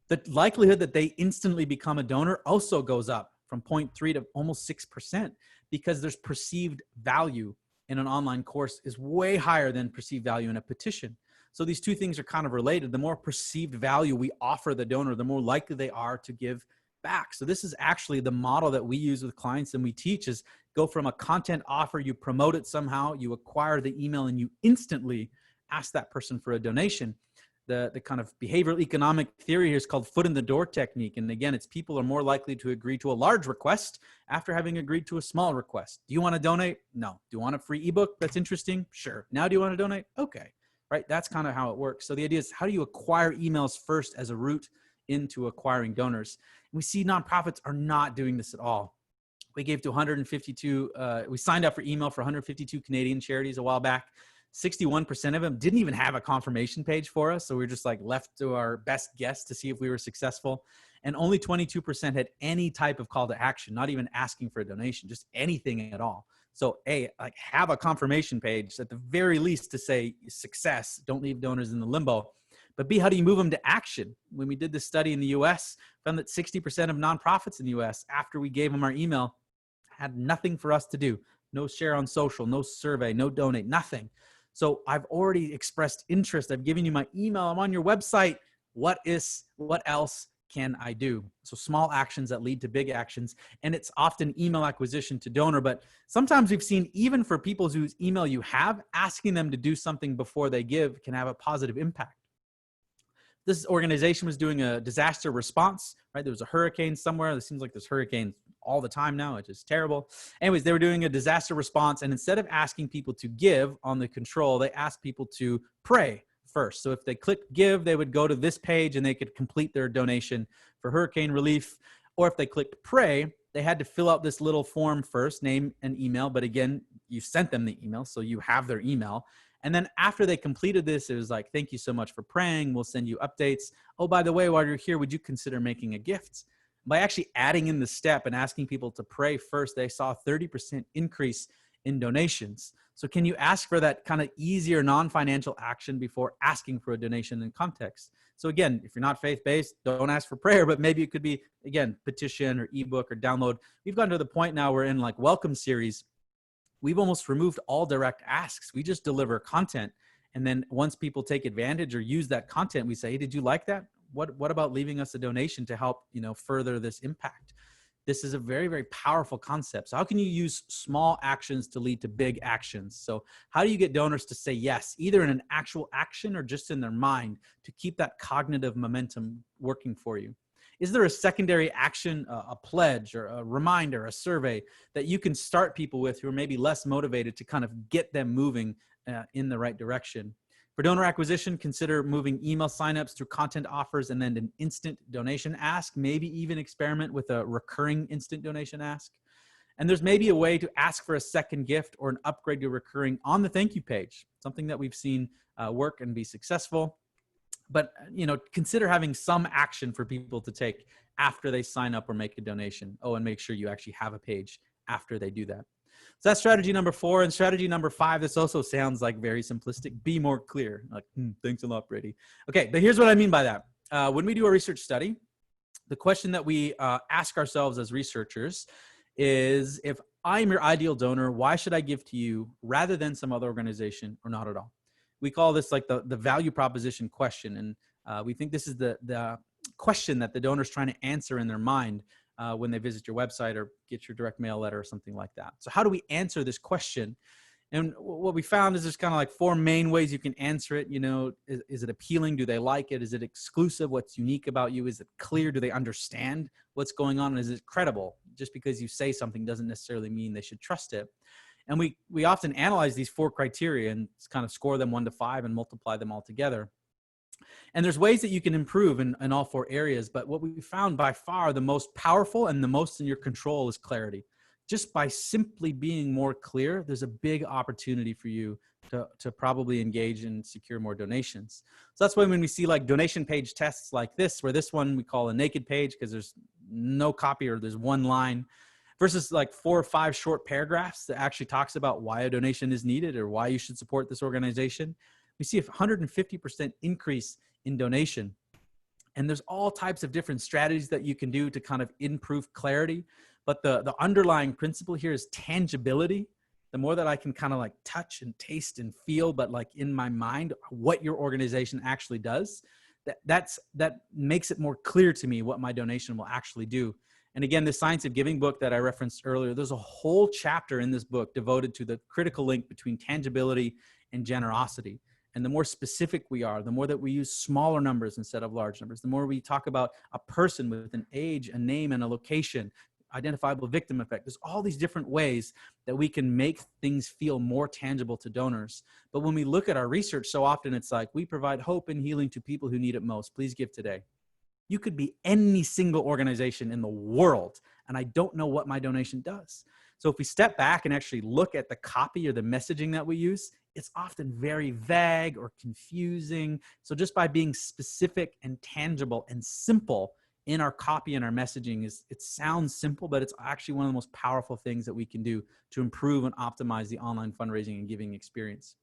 S2: the likelihood that they instantly become a donor also goes up from 0.3 to almost 6%, because there's perceived value in an online course is way higher than perceived value in a petition. So these two things are kind of related. The more perceived value we offer the donor, the more likely they are to give back. So this is actually the model that we use with clients and we teach is go from a content offer, you promote it somehow, you acquire the email, and you instantly ask that person for a donation. The kind of behavioral economic theory here is called foot in the door technique. And again, it's people are more likely to agree to a large request after having agreed to a small request. Do you want to donate? No. Do you want a free ebook? That's interesting. Sure. Now do you want to donate? Okay. Right. That's kind of how it works. So the idea is, how do you acquire emails first as a route into acquiring donors? And we see nonprofits are not doing this at all. We gave to 152, we signed up for email for 152 Canadian charities a while back. 61% of them didn't even have a confirmation page for us. So we were just like left to our best guess to see if we were successful. And only 22% had any type of call to action, not even asking for a donation, just anything at all. So A, like have a confirmation page at the very least to say success, don't leave donors in the limbo. But B, how do you move them to action? When we did this study in the US, found that 60% of nonprofits in the US, after we gave them our email, had nothing for us to do. No share on social, no survey, no donate, nothing. So I've already expressed interest. I've given you my email. I'm on your website. What else can I do? So small actions that lead to big actions. And it's often email acquisition to donor. But sometimes we've seen even for people whose email you have, asking them to do something before they give can have a positive impact. This organization was doing a disaster response, right? There was a hurricane somewhere. It seems like there's hurricanes all the time now, which is terrible. Anyways, they were doing a disaster response. And instead of asking people to give on the control, they asked people to pray first. So if they clicked give, they would go to this page and they could complete their donation for hurricane relief. Or if they clicked pray, they had to fill out this little form first, name and email. But again, you sent them the email, so you have their email. And then after they completed this, it was like, thank you so much for praying. We'll send you updates. Oh, by the way, while you're here, would you consider making a gift? By actually adding in the step and asking people to pray first, they saw a 30% increase in donations. So can you ask for that kind of easier non-financial action before asking for a donation in context? So again, if you're not faith-based, don't ask for prayer, but maybe it could be, again, petition or ebook or download. We've gotten to the point now we're in like welcome series. We've almost removed all direct asks. We just deliver content. And then once people take advantage or use that content, we say, hey, did you like that? What about leaving us a donation to help, further this impact? This is a very, very powerful concept. So how can you use small actions to lead to big actions? So how do you get donors to say yes, either in an actual action or just in their mind, to keep that cognitive momentum working for you? Is there a secondary action, a pledge or a reminder, a survey that you can start people with who are maybe less motivated to kind of get them moving in the right direction? For donor acquisition, consider moving email signups through content offers and then an instant donation ask, maybe even experiment with a recurring instant donation ask. And there's maybe a way to ask for a second gift or an upgrade to recurring on the thank you page, something that we've seen work and be successful. But, consider having some action for people to take after they sign up or make a donation. Oh, and make sure you actually have a page after they do that. So that's strategy number 4. And strategy number 5, this also sounds like very simplistic. Be more clear. Like, thanks a lot, Brady. Okay, but here's what I mean by that. When we do a research study, the question that we ask ourselves as researchers is, if I'm your ideal donor, why should I give to you rather than some other organization or not at all? We call this like the value proposition question. And we think this is the question that the donor is trying to answer in their mind when they visit your website or get your direct mail letter or something like that. So how do we answer this question? And what we found is there's kind of like 4 main ways you can answer it. Is it appealing? Do they like it? Is it exclusive? What's unique about you? Is it clear? Do they understand what's going on? And is it credible? Just because you say something doesn't necessarily mean they should trust it. And we often analyze these 4 criteria and kind of score them 1 to 5 and multiply them all together. And there's ways that you can improve in all 4 areas. But what we found by far the most powerful and the most in your control is clarity. Just by simply being more clear, there's a big opportunity for you to probably engage and secure more donations. So that's why when we see like donation page tests like this, where this one we call a naked page because there's no copy or there's 1 line, versus like 4 or 5 short paragraphs that actually talks about why a donation is needed or why you should support this organization, we see a 150% increase in donation. And there's all types of different strategies that you can do to kind of improve clarity. But the underlying principle here is tangibility. The more that I can kind of like touch and taste and feel, but like in my mind, what your organization actually does, that makes it more clear to me what my donation will actually do. And again, the Science of Giving book that I referenced earlier, there's a whole chapter in this book devoted to the critical link between tangibility and generosity. And the more specific we are, the more that we use smaller numbers instead of large numbers, the more we talk about a person with an age, a name, and a location, identifiable victim effect. There's all these different ways that we can make things feel more tangible to donors. But when we look at our research, so often it's like, we provide hope and healing to people who need it most. Please give today. You could be any single organization in the world, and I don't know what my donation does. So if we step back and actually look at the copy or the messaging that we use, it's often very vague or confusing. So just by being specific and tangible and simple in our copy and our messaging, it sounds simple, but it's actually one of the most powerful things that we can do to improve and optimize the online fundraising and giving experience.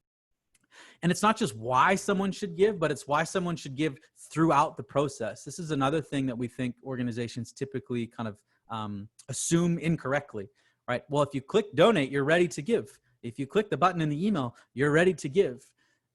S2: And it's not just why someone should give, but it's why someone should give throughout the process. This is another thing that we think organizations typically kind of assume incorrectly, right? Well, if you click donate, you're ready to give. If you click the button in the email, you're ready to give.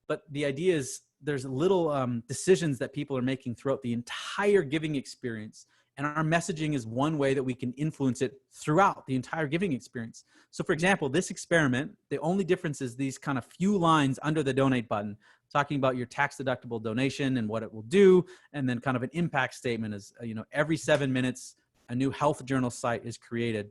S2: But the idea is there's little decisions that people are making throughout the entire giving experience. And our messaging is one way that we can influence it throughout the entire giving experience. So for example, this experiment, the only difference is these kind of few lines under the donate button, talking about your tax deductible donation and what it will do. And then kind of an impact statement is, every 7 minutes, a new health journal site is created.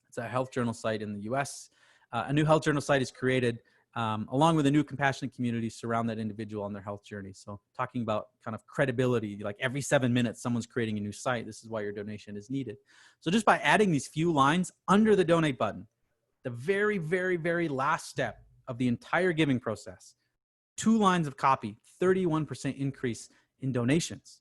S2: It's a health journal site in the US. A new health journal site is created along with a new compassionate community surround that individual on their health journey. So talking about kind of credibility, like every 7 minutes, someone's creating a new site. This is why your donation is needed. So just by adding these few lines under the donate button, the very, very, very last step of the entire giving process, 2 lines of copy, 31% increase in donations.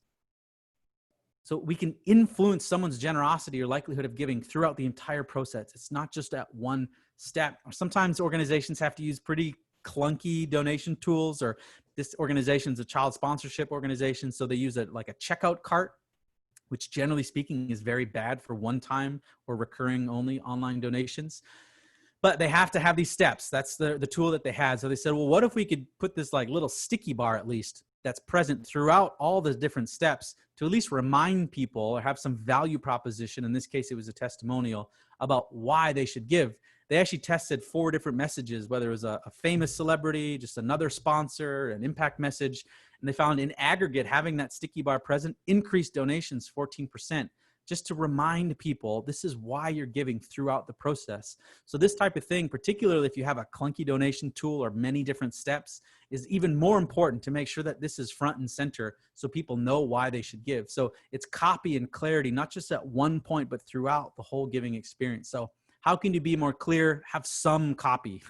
S2: So we can influence someone's generosity or likelihood of giving throughout the entire process. It's not just at one step. Sometimes organizations have to use pretty clunky donation tools, or this organization's a child sponsorship organization, so they use like a checkout cart, which generally speaking is very bad for one-time or recurring only online donations. but they have to have these steps. That's the tool that they had. So they said, well, what if we could put this like little sticky bar at least that's present throughout all the different steps to at least remind people or have some value proposition. In this case, it was a testimonial about why they should give. They actually tested 4 different messages, whether it was a famous celebrity, just another sponsor, an impact message. And they found in aggregate, having that sticky bar present increased donations 14%, just to remind people this is why you're giving throughout the process. So this type of thing, particularly if you have a clunky donation tool or many different steps, is even more important to make sure that this is front and center so people know why they should give. So it's copy and clarity, not just at one point, but throughout the whole giving experience. So how can you be more clear? Have some copy,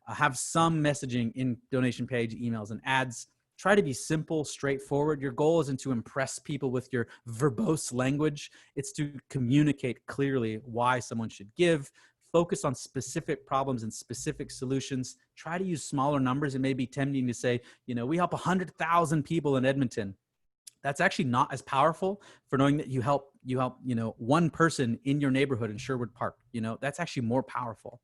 S2: have some messaging in donation page, emails, and ads. Try to be simple, straightforward. Your goal isn't to impress people with your verbose language. It's to communicate clearly why someone should give. Focus on specific problems and specific solutions. Try to use smaller numbers. It may be tempting to say, you know, we help 100,000 people in Edmonton. That's actually not as powerful for knowing that you help, you know, one person in your neighborhood in Sherwood Park. You know, that's actually more powerful.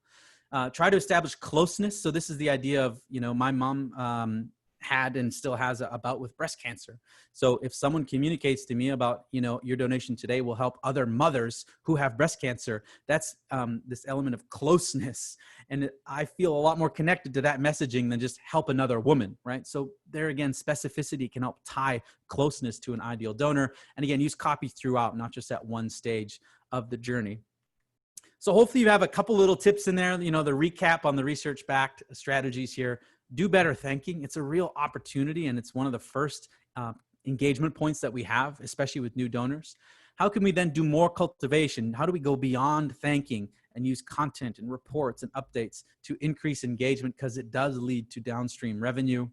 S2: Try to establish closeness. So this is the idea of, you know, my mom had and still has a bout with breast cancer. So if someone communicates to me about, you know, your donation today will help other mothers who have breast cancer, that's this element of closeness. And I feel a lot more connected to that messaging than just help another woman, right? So there again, specificity can help tie closeness to an ideal donor. And again, use copy throughout, not just at one stage of the journey. So hopefully you have a couple little tips in there, you know, the recap on the research-backed strategies here. Do better thanking. It's a real opportunity, and it's one of the first engagement points that we have, especially with new donors. How can we then do more cultivation? How do we go beyond thanking and use content and reports and updates to increase engagement, because it does lead to downstream revenue?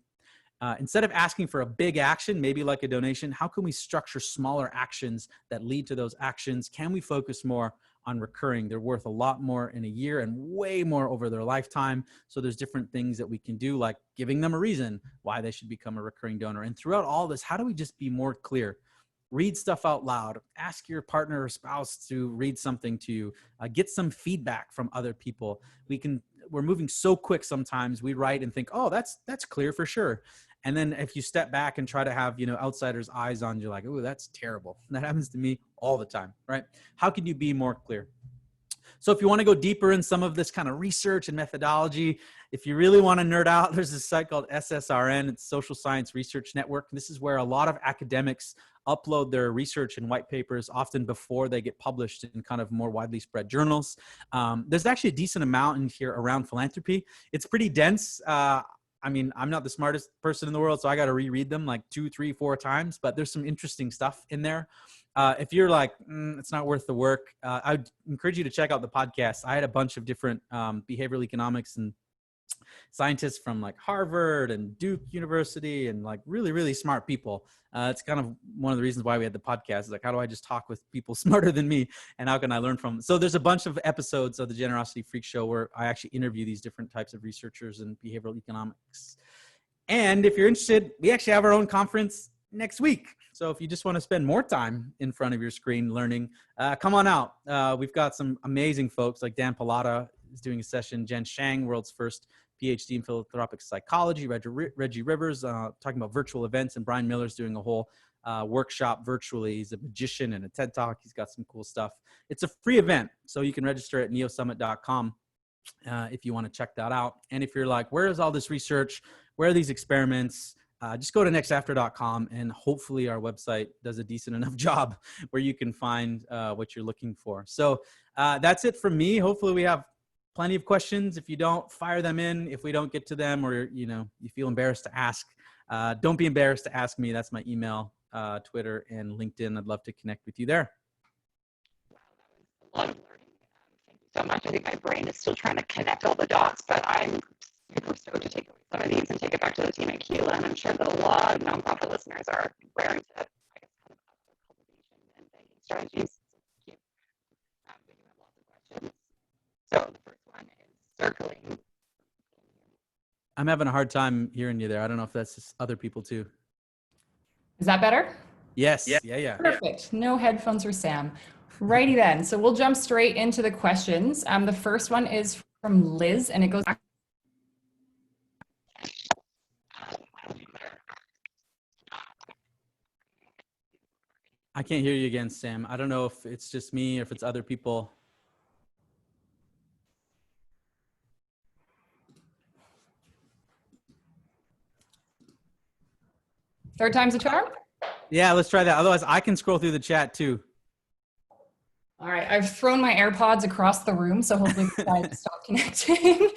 S2: Instead of asking for a big action, maybe like a donation, how can we structure smaller actions that lead to those actions? Can we focus more on recurring? They're worth a lot more in a year and way more over their lifetime. So there's different things that we can do, like giving them a reason why they should become a recurring donor. And throughout all this, how do we just be more clear? Read stuff out loud. Ask your partner or spouse to read something to you. Get some feedback from other people. We're moving so quick sometimes. We write and think, oh, that's clear for sure. And then if you step back and try to have, you know, outsiders' eyes on you, like, oh, that's terrible. That happens to me all the time, right? How can you be more clear? So if you want to go deeper in some of this kind of research and methodology, if you really want to nerd out, there's this site called SSRN. It's Social Science Research Network. This is where a lot of academics upload their research and white papers often before they get published in kind of more widely spread journals. There's actually a decent amount in here around philanthropy. It's pretty dense. I mean, I'm not the smartest person in the world, so I got to reread them like 2, 3, 4 times, but there's some interesting stuff in there. If you're like, it's not worth the work, I'd encourage you to check out the podcast. I had a bunch of different behavioral economics and scientists from like Harvard and Duke University and like really, really smart people. It's kind of one of the reasons why we had the podcast. Is like, how do I just talk with people smarter than me, and how can I learn from them? So there's a bunch of episodes of the Generosity Freak Show where I actually interview these different types of researchers in behavioral economics. And if you're interested, we actually have our own conference next week. So if you just want to spend more time in front of your screen learning, come on out. We've got some amazing folks like Dan Pallotta is doing a session, Jen Shang, world's first PhD in philanthropic psychology, Reggie Rivers talking about virtual events, and Brian Miller's doing a whole workshop virtually. He's a magician and a TED Talk. He's got some cool stuff. It's a free event, so you can register at neosummit.com if you want to check that out. And if you're like, where is all this research? Where are these experiments? Just go to nextafter.com, and hopefully our website does a decent enough job where you can find what you're looking for. So that's it from me. Hopefully we have plenty of questions. If you don't, fire them in. If we don't get to them, or you feel embarrassed to ask, don't be embarrassed to ask me. That's my email, Twitter, and LinkedIn. I'd love to connect with you there.
S3: Wow, that was a lot of learning. Thank you so much. I think my brain is still trying to connect all the dots, but I'm super stoked to take away some of these and take it back to the team at Keela. And I'm sure that a lot of nonprofit listeners are raring to, I guess, kind of up their cultivation and thinking strategies. So thank you. We do have lots of questions. So the first one is circling.
S2: I'm having a hard time hearing you there. I don't know if that's just other people too.
S1: Is that better?
S2: Yes. Yeah.
S1: Perfect. No headphones for Sam. Righty then. So we'll jump straight into the questions. The first one is from Liz, and it goes back.
S2: I can't hear you again, Sam. I don't know if it's just me or if it's other people.
S1: Third time's a charm?
S2: Yeah, let's try that. Otherwise, I can scroll through the chat too.
S1: All right, I've thrown my AirPods across the room, so hopefully the slides stop connecting.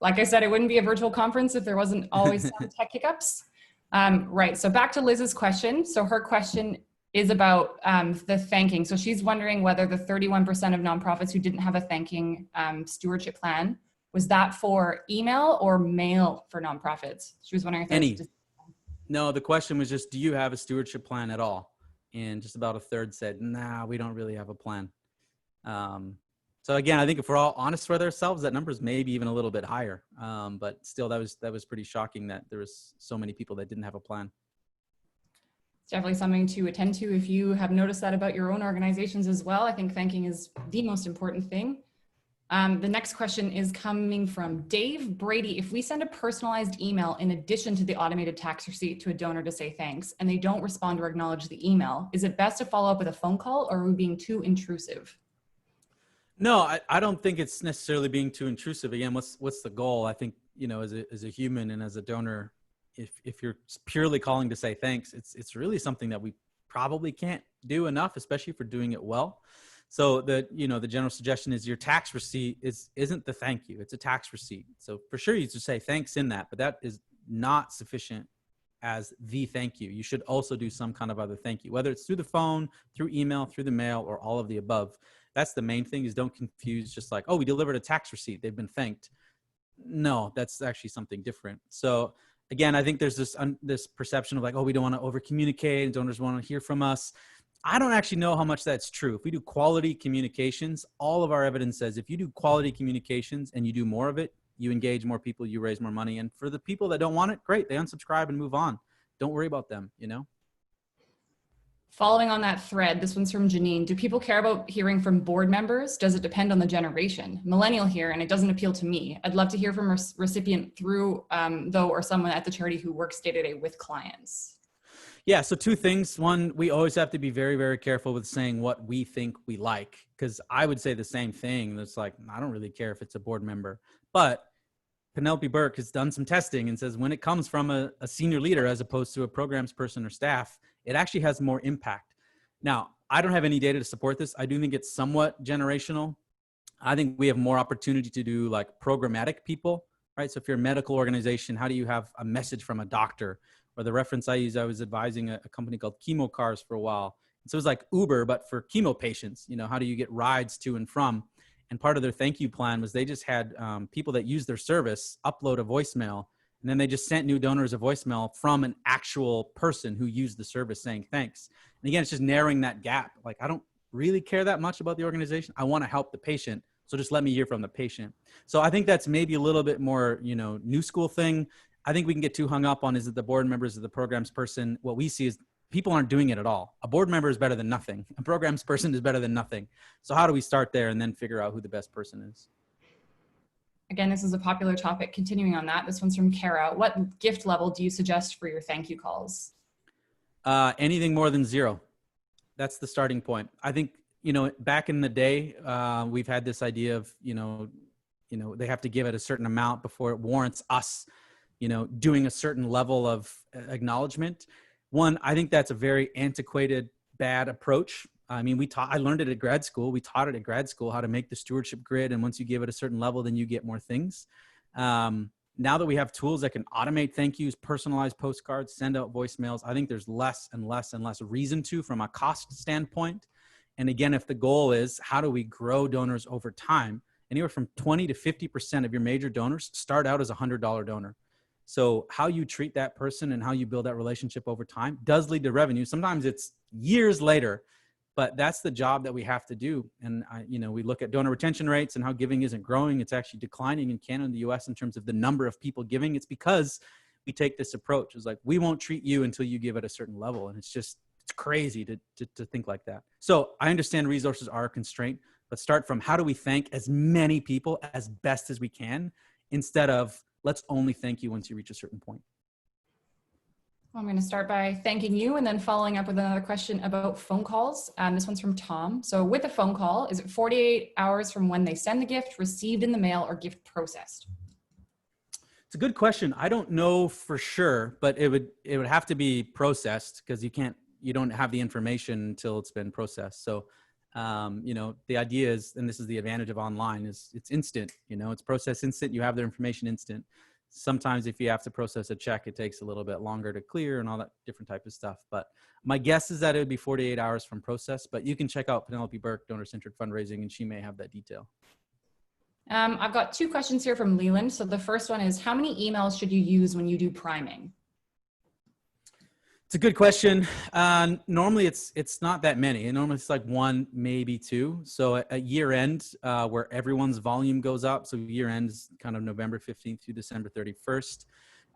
S1: Like I said, it wouldn't be a virtual conference if there wasn't always some tech hiccups. Right, so back to Liz's question. So her question is about the thanking. So she's wondering whether the 31% of nonprofits who didn't have a thanking stewardship plan, was that for email or mail for nonprofits? She was wondering if there was
S2: No, the question was just, do you have a stewardship plan at all? And just about a third said, nah, we don't really have a plan. So again, I think if we're all honest with ourselves, that number is maybe even a little bit higher. But still, that was pretty shocking that there was so many people that didn't have a plan.
S1: It's definitely something to attend to if you have noticed that about your own organizations as well. I think thanking is the most important thing. The next question is coming from Dave. Brady, if we send a personalized email in addition to the automated tax receipt to a donor to say thanks, and they don't respond or acknowledge the email, is it best to follow up with a phone call, or are we being too intrusive?
S2: No, I don't think it's necessarily being too intrusive. Again, what's the goal? I think, you know, as a human and as a donor, if you're purely calling to say thanks, it's really something that we probably can't do enough, especially if we're doing it well. So the general suggestion is your tax receipt isn't the thank you, it's a tax receipt. So for sure you should say thanks in that, but that is not sufficient as the thank you. You should also do some kind of other thank you, whether it's through the phone, through email, through the mail, or all of the above. That's the main thing, is don't confuse just like, oh, we delivered a tax receipt, they've been thanked. No, that's actually something different. So again, I think there's this perception of like, oh, we don't want to over communicate, donors want to hear from us. I don't actually know how much that's true. If we do quality communications, all of our evidence says if you do quality communications and you do more of it, you engage more people, you raise more money. And for the people that don't want it, great, they unsubscribe and move on. Don't worry about them, you know?
S1: Following on that thread, this one's from Janine. Do people care about hearing from board members? Does it depend on the generation? Millennial here, and it doesn't appeal to me. I'd love to hear from a recipient through, though, or someone at the charity who works day-to-day with clients.
S2: Yeah, so two things. One, we always have to be very, very careful with saying what we think we like, because I would say the same thing. It's like, I don't really care if it's a board member. But Penelope Burke has done some testing and says when it comes from a senior leader as opposed to a programs person or staff, it actually has more impact. Now, I don't have any data to support this. I do think it's somewhat generational. I think we have more opportunity to do like programmatic people, right? So if you're a medical organization, how do you have a message from a doctor? Or the reference I use, I was advising a company called Chemo Cars for a while. And so it was like Uber, but for chemo patients. You know, how do you get rides to and from? And part of their thank you plan was they just had people that use their service upload a voicemail, and then they just sent new donors a voicemail from an actual person who used the service saying thanks. And again, it's just narrowing that gap. Like, I don't really care that much about the organization. I want to help the patient. So just let me hear from the patient. So I think that's maybe a little bit more, you know, new school thing. I think we can get too hung up on, is it the board members or the programs person? What we see is people aren't doing it at all. A board member is better than nothing. A programs person is better than nothing. So how do we start there and then figure out who the best person is?
S1: Again, this is a popular topic. Continuing on that, this one's from Kara. What gift level do you suggest for your thank you calls?
S2: Anything more than 0. That's the starting point. I think, you know, back in the day, we've had this idea of, you know, they have to give it a certain amount before it warrants us, you know, doing a certain level of acknowledgement. One, I think that's a very antiquated, bad approach. I mean, I learned it at grad school. We taught it at grad school, how to make the stewardship grid. And once you give it a certain level, then you get more things. Now that we have tools that can automate thank yous, personalize postcards, send out voicemails, I think there's less and less and less reason to from a cost standpoint. And again, if the goal is how do we grow donors over time, anywhere from 20 to 50% of your major donors start out as a $100 donor. So how you treat that person and how you build that relationship over time does lead to revenue. Sometimes it's years later, but that's the job that we have to do. And we look at donor retention rates and how giving isn't growing. It's actually declining in Canada and the US in terms of the number of people giving. It's because we take this approach. It's like, we won't treat you until you give at a certain level. And it's crazy to think like that. So I understand resources are a constraint, but start from how do we thank as many people as best as we can, instead of let's only thank you once you reach a certain point.
S1: I'm going to start by thanking you and then following up with another question about phone calls. This one's from Tom. So with a phone call, is it 48 hours from when they send the gift, received in the mail, or gift processed?
S2: It's a good question. I don't know for sure, but it would have to be processed, because you don't have the information until it's been processed. So, the idea is, and this is the advantage of online, is it's instant, it's processed instant. You have their information instant. Sometimes if you have to process a check, it takes a little bit longer to clear and all that different type of stuff. But my guess is that it would be 48 hours from process, but you can check out Penelope Burke, Donor-Centered Fundraising, and she may have that detail.
S1: I've got 2 questions here from Leland. So the first one is, how many emails should you use when you do priming?
S2: It's a good question. Normally it's not that many. Normally it's like 1, maybe 2. So at year end, where everyone's volume goes up. So year end is kind of November 15th through December 31st.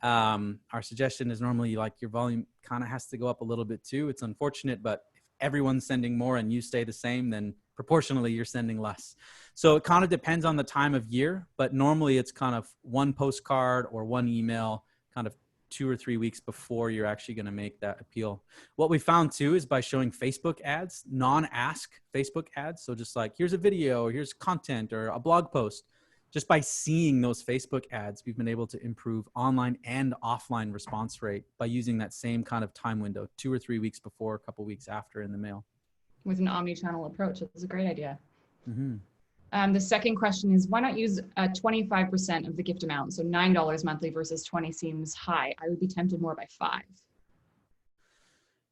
S2: Our suggestion is normally like your volume kind of has to go up a little bit too. It's unfortunate, but if everyone's sending more and you stay the same, then proportionally you're sending less. So it kind of depends on the time of year, but normally it's kind of 1 postcard or 1 email, kind of 2 or 3 weeks before you're actually going to make that appeal. What we found too is by showing Facebook ads, non-ask Facebook ads. So just like, here's a video, or here's content, or a blog post. Just by seeing those Facebook ads, we've been able to improve online and offline response rate by using that same kind of time window, 2 or 3 weeks before, a couple weeks after in the mail.
S1: With an omni-channel approach, that's a great idea.
S2: Mm-hmm.
S1: The second question is, why not use 25% of the gift amount? So $9 monthly versus 20 seems high. I would be tempted more by 5.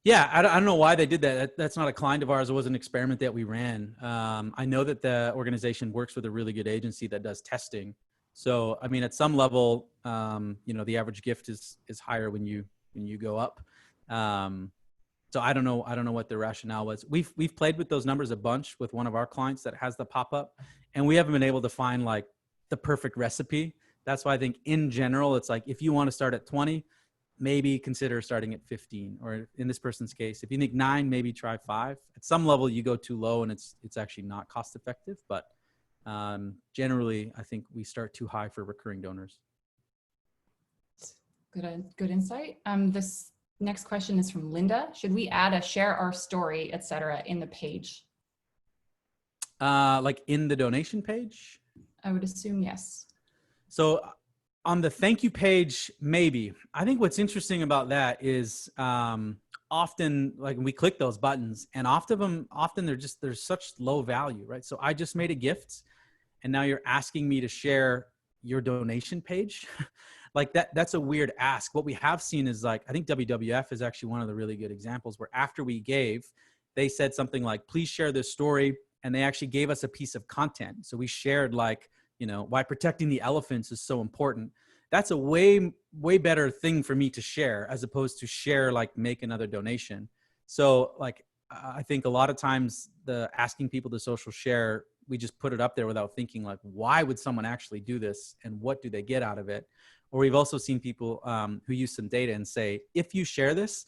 S2: Yeah, I don't know why they did that. That's not a client of ours. It was an experiment that we ran. I know that the organization works with a really good agency that does testing. So, I mean, at some level, the average gift is higher when you go up. So I don't know what the rationale was. We've played with those numbers a bunch with one of our clients that has the pop-up, and we haven't been able to find like the perfect recipe. That's why I think in general, it's like, if you want to start at 20, maybe consider starting at 15, or in this person's case, if you think 9, maybe try 5. At some level you go too low and it's actually not cost effective, but generally I think we start too high for recurring donors.
S1: Good insight. This next question is from Linda. Should we add a share our story, etc., in the page?
S2: Like in the donation page?
S1: I would assume yes. So
S2: on the thank you page, maybe. I think what's interesting about that is often, like, we click those buttons, and often they're such low value, right? So I just made a gift, and now you're asking me to share your donation page. Like that's a weird ask. What we have seen is, like, I think WWF is actually one of the really good examples where after we gave, they said something like, please share this story. And they actually gave us a piece of content. So we shared, like, why protecting the elephants is so important. That's a way better thing for me to share, as opposed to share, like, make another donation. So, like, I think a lot of times the asking people to social share, we just put it up there without thinking, like, why would someone actually do this and what do they get out of it? Or we've also seen people who use some data and say, if you share this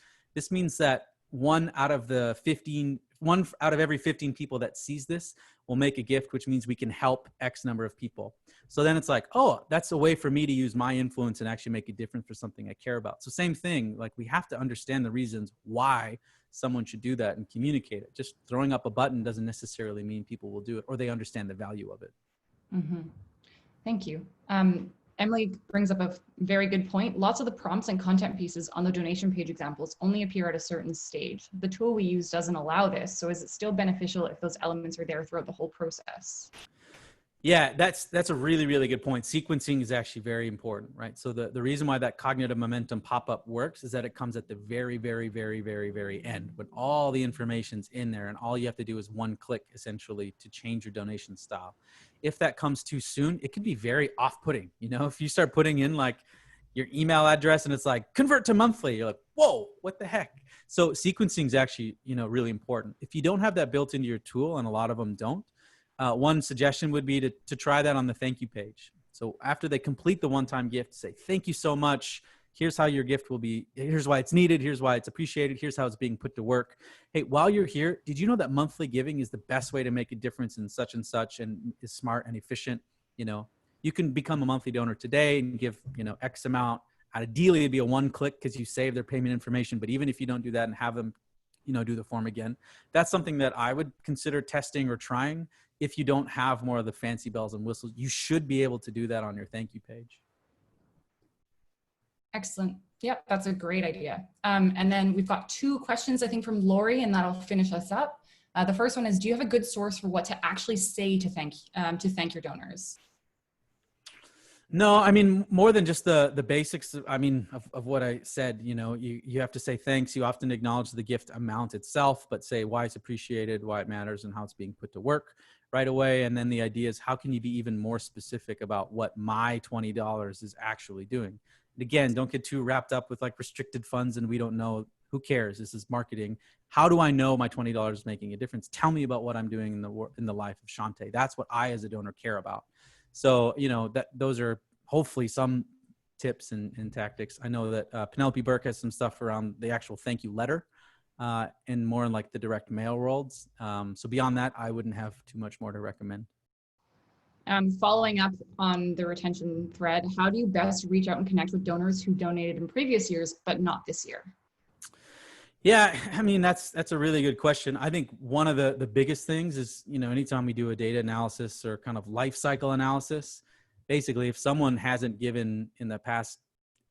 S2: means that one out of every 15 people that sees this will make a gift, which means we can help X number of people. So then it's like, oh, that's a way for me to use my influence and actually make a difference for something I care about. So same thing, like, we have to understand the reasons why someone should do that and communicate it. Just throwing up a button doesn't necessarily mean people will do it, or they understand the value of it.
S1: Mm-hmm. Thank you. Emily brings up a very good point. Lots of the prompts and content pieces on the donation page examples only appear at a certain stage. The tool we use doesn't allow this. So is it still beneficial if those elements are there throughout the whole process?
S2: Yeah, that's a really, really good point. Sequencing is actually very important, right? So the reason why that cognitive momentum pop-up works is that it comes at the very, very, very, very, very end, when all the information's in there and all you have to do is one click, essentially, to change your donation style. If that comes too soon, it can be very off-putting. If you start putting in, like, your email address and it's like, convert to monthly, you're like, whoa, what the heck? So sequencing is actually, really important. If you don't have that built into your tool, and a lot of them don't, one suggestion would be to try that on the thank you page. So after they complete the one-time gift, say, thank you so much. Here's how your gift will be. Here's why it's needed. Here's why it's appreciated. Here's how it's being put to work. Hey, while you're here, did you know that monthly giving is the best way to make a difference in such and such and is smart and efficient? You know, you can become a monthly donor today and give, you know, X amount. Ideally, it'd be a one click because you save their payment information. But even if you don't do that and have them, you know, do the form again, that's something that I would consider testing or trying. If you don't have more of the fancy bells and whistles, you should be able to do that on your thank you page.
S1: Excellent. Yep, that's a great idea. And then we've got 2 questions, I think, from Lori, and that'll finish us up. The first one is, do you have a good source for what to actually say to thank your donors?
S2: No, I mean, more than just the basics, I mean, of what I said, you know, you have to say thanks. You often acknowledge the gift amount itself, but say why it's appreciated, why it matters, and how it's being put to work right away. And then the idea is, how can you be even more specific about what my $20 is actually doing? And again, don't get too wrapped up with like restricted funds and we don't know. Who cares? This is marketing. How do I know my $20 is making a difference? Tell me about what I'm doing in the life of Shante. That's what I, as a donor, care about. So, you know, those are hopefully some tips and tactics. I know that Penelope Burke has some stuff around the actual thank you letter and more in like the direct mail worlds. So beyond that, I wouldn't have too much more to recommend.
S1: Following up on the retention thread, how do you best reach out and connect with donors who donated in previous years, but not this year?
S2: Yeah, I mean, that's a really good question. I think one of the biggest things is, you know, anytime we do a data analysis or kind of life cycle analysis, basically, if someone hasn't given in the past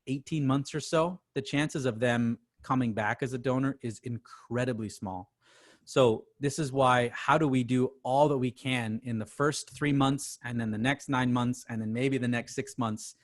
S2: 18 months or so, the chances of them coming back as a donor is incredibly small. So this is why, how do we do all that we can in the first 3 months and then the next 9 months and then maybe the next 6 months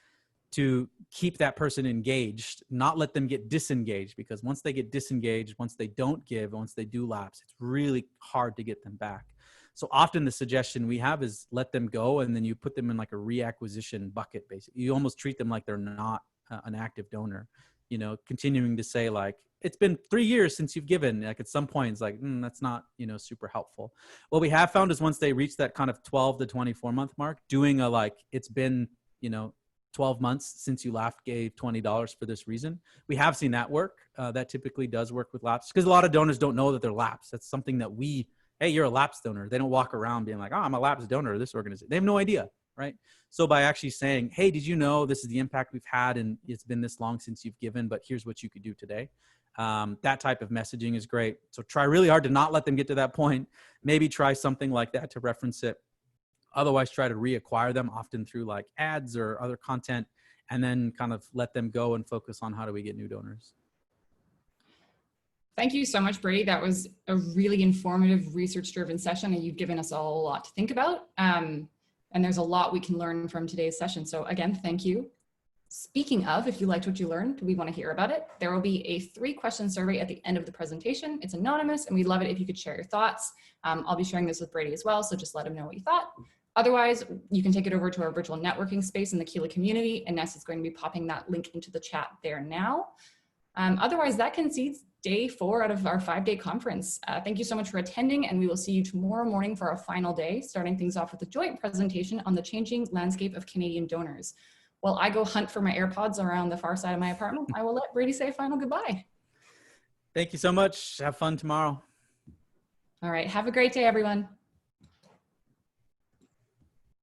S2: to keep that person engaged, not let them get disengaged, because once they get disengaged, once they don't give, once they do lapse, it's really hard to get them back. So often the suggestion we have is let them go and then you put them in like a reacquisition bucket, basically. You almost treat them like they're not an active donor, you know, continuing to say like, it's been 3 years since you've given. Like at some point it's like, that's not, you know, super helpful. What we have found is once they reach that kind of 12 to 24 month mark, doing a like, it's been, you know, 12 months since you last gave $20 for this reason. We have seen that work. That typically does work with lapse because a lot of donors don't know that they're lapsed. That's something that hey, you're a lapsed donor. They don't walk around being like, oh, I'm a lapsed donor of this organization. They have no idea, right? So by actually saying, hey, did you know this is the impact we've had and it's been this long since you've given, but here's what you could do today. That type of messaging is great. So try really hard to not let them get to that point. Maybe try something like that to reference it. Otherwise, try to reacquire them often through like ads or other content, and then kind of let them go and focus on how do we get new donors.
S1: Thank you so much, Brady. That was a really informative, research-driven session, and you've given us all a lot to think about. And there's a lot we can learn from today's session. So again, thank you. Speaking of, if you liked what you learned, we want to hear about it. There will be a 3-question survey at the end of the presentation. It's anonymous, and we'd love it if you could share your thoughts. I'll be sharing this with Brady as well, so just let him know what you thought. Otherwise, you can take it over to our virtual networking space in the Keela community, and Ness is going to be popping that link into the chat there now. Otherwise, that concedes day 4 out of our 5-day conference. Thank you so much for attending, and we will see you tomorrow morning for our final day, starting things off with a joint presentation on the changing landscape of Canadian donors. While I go hunt for my AirPods around the far side of my apartment, I will let Brady say a final goodbye.
S2: Thank you so much. Have fun tomorrow.
S1: All right, have a great day, everyone.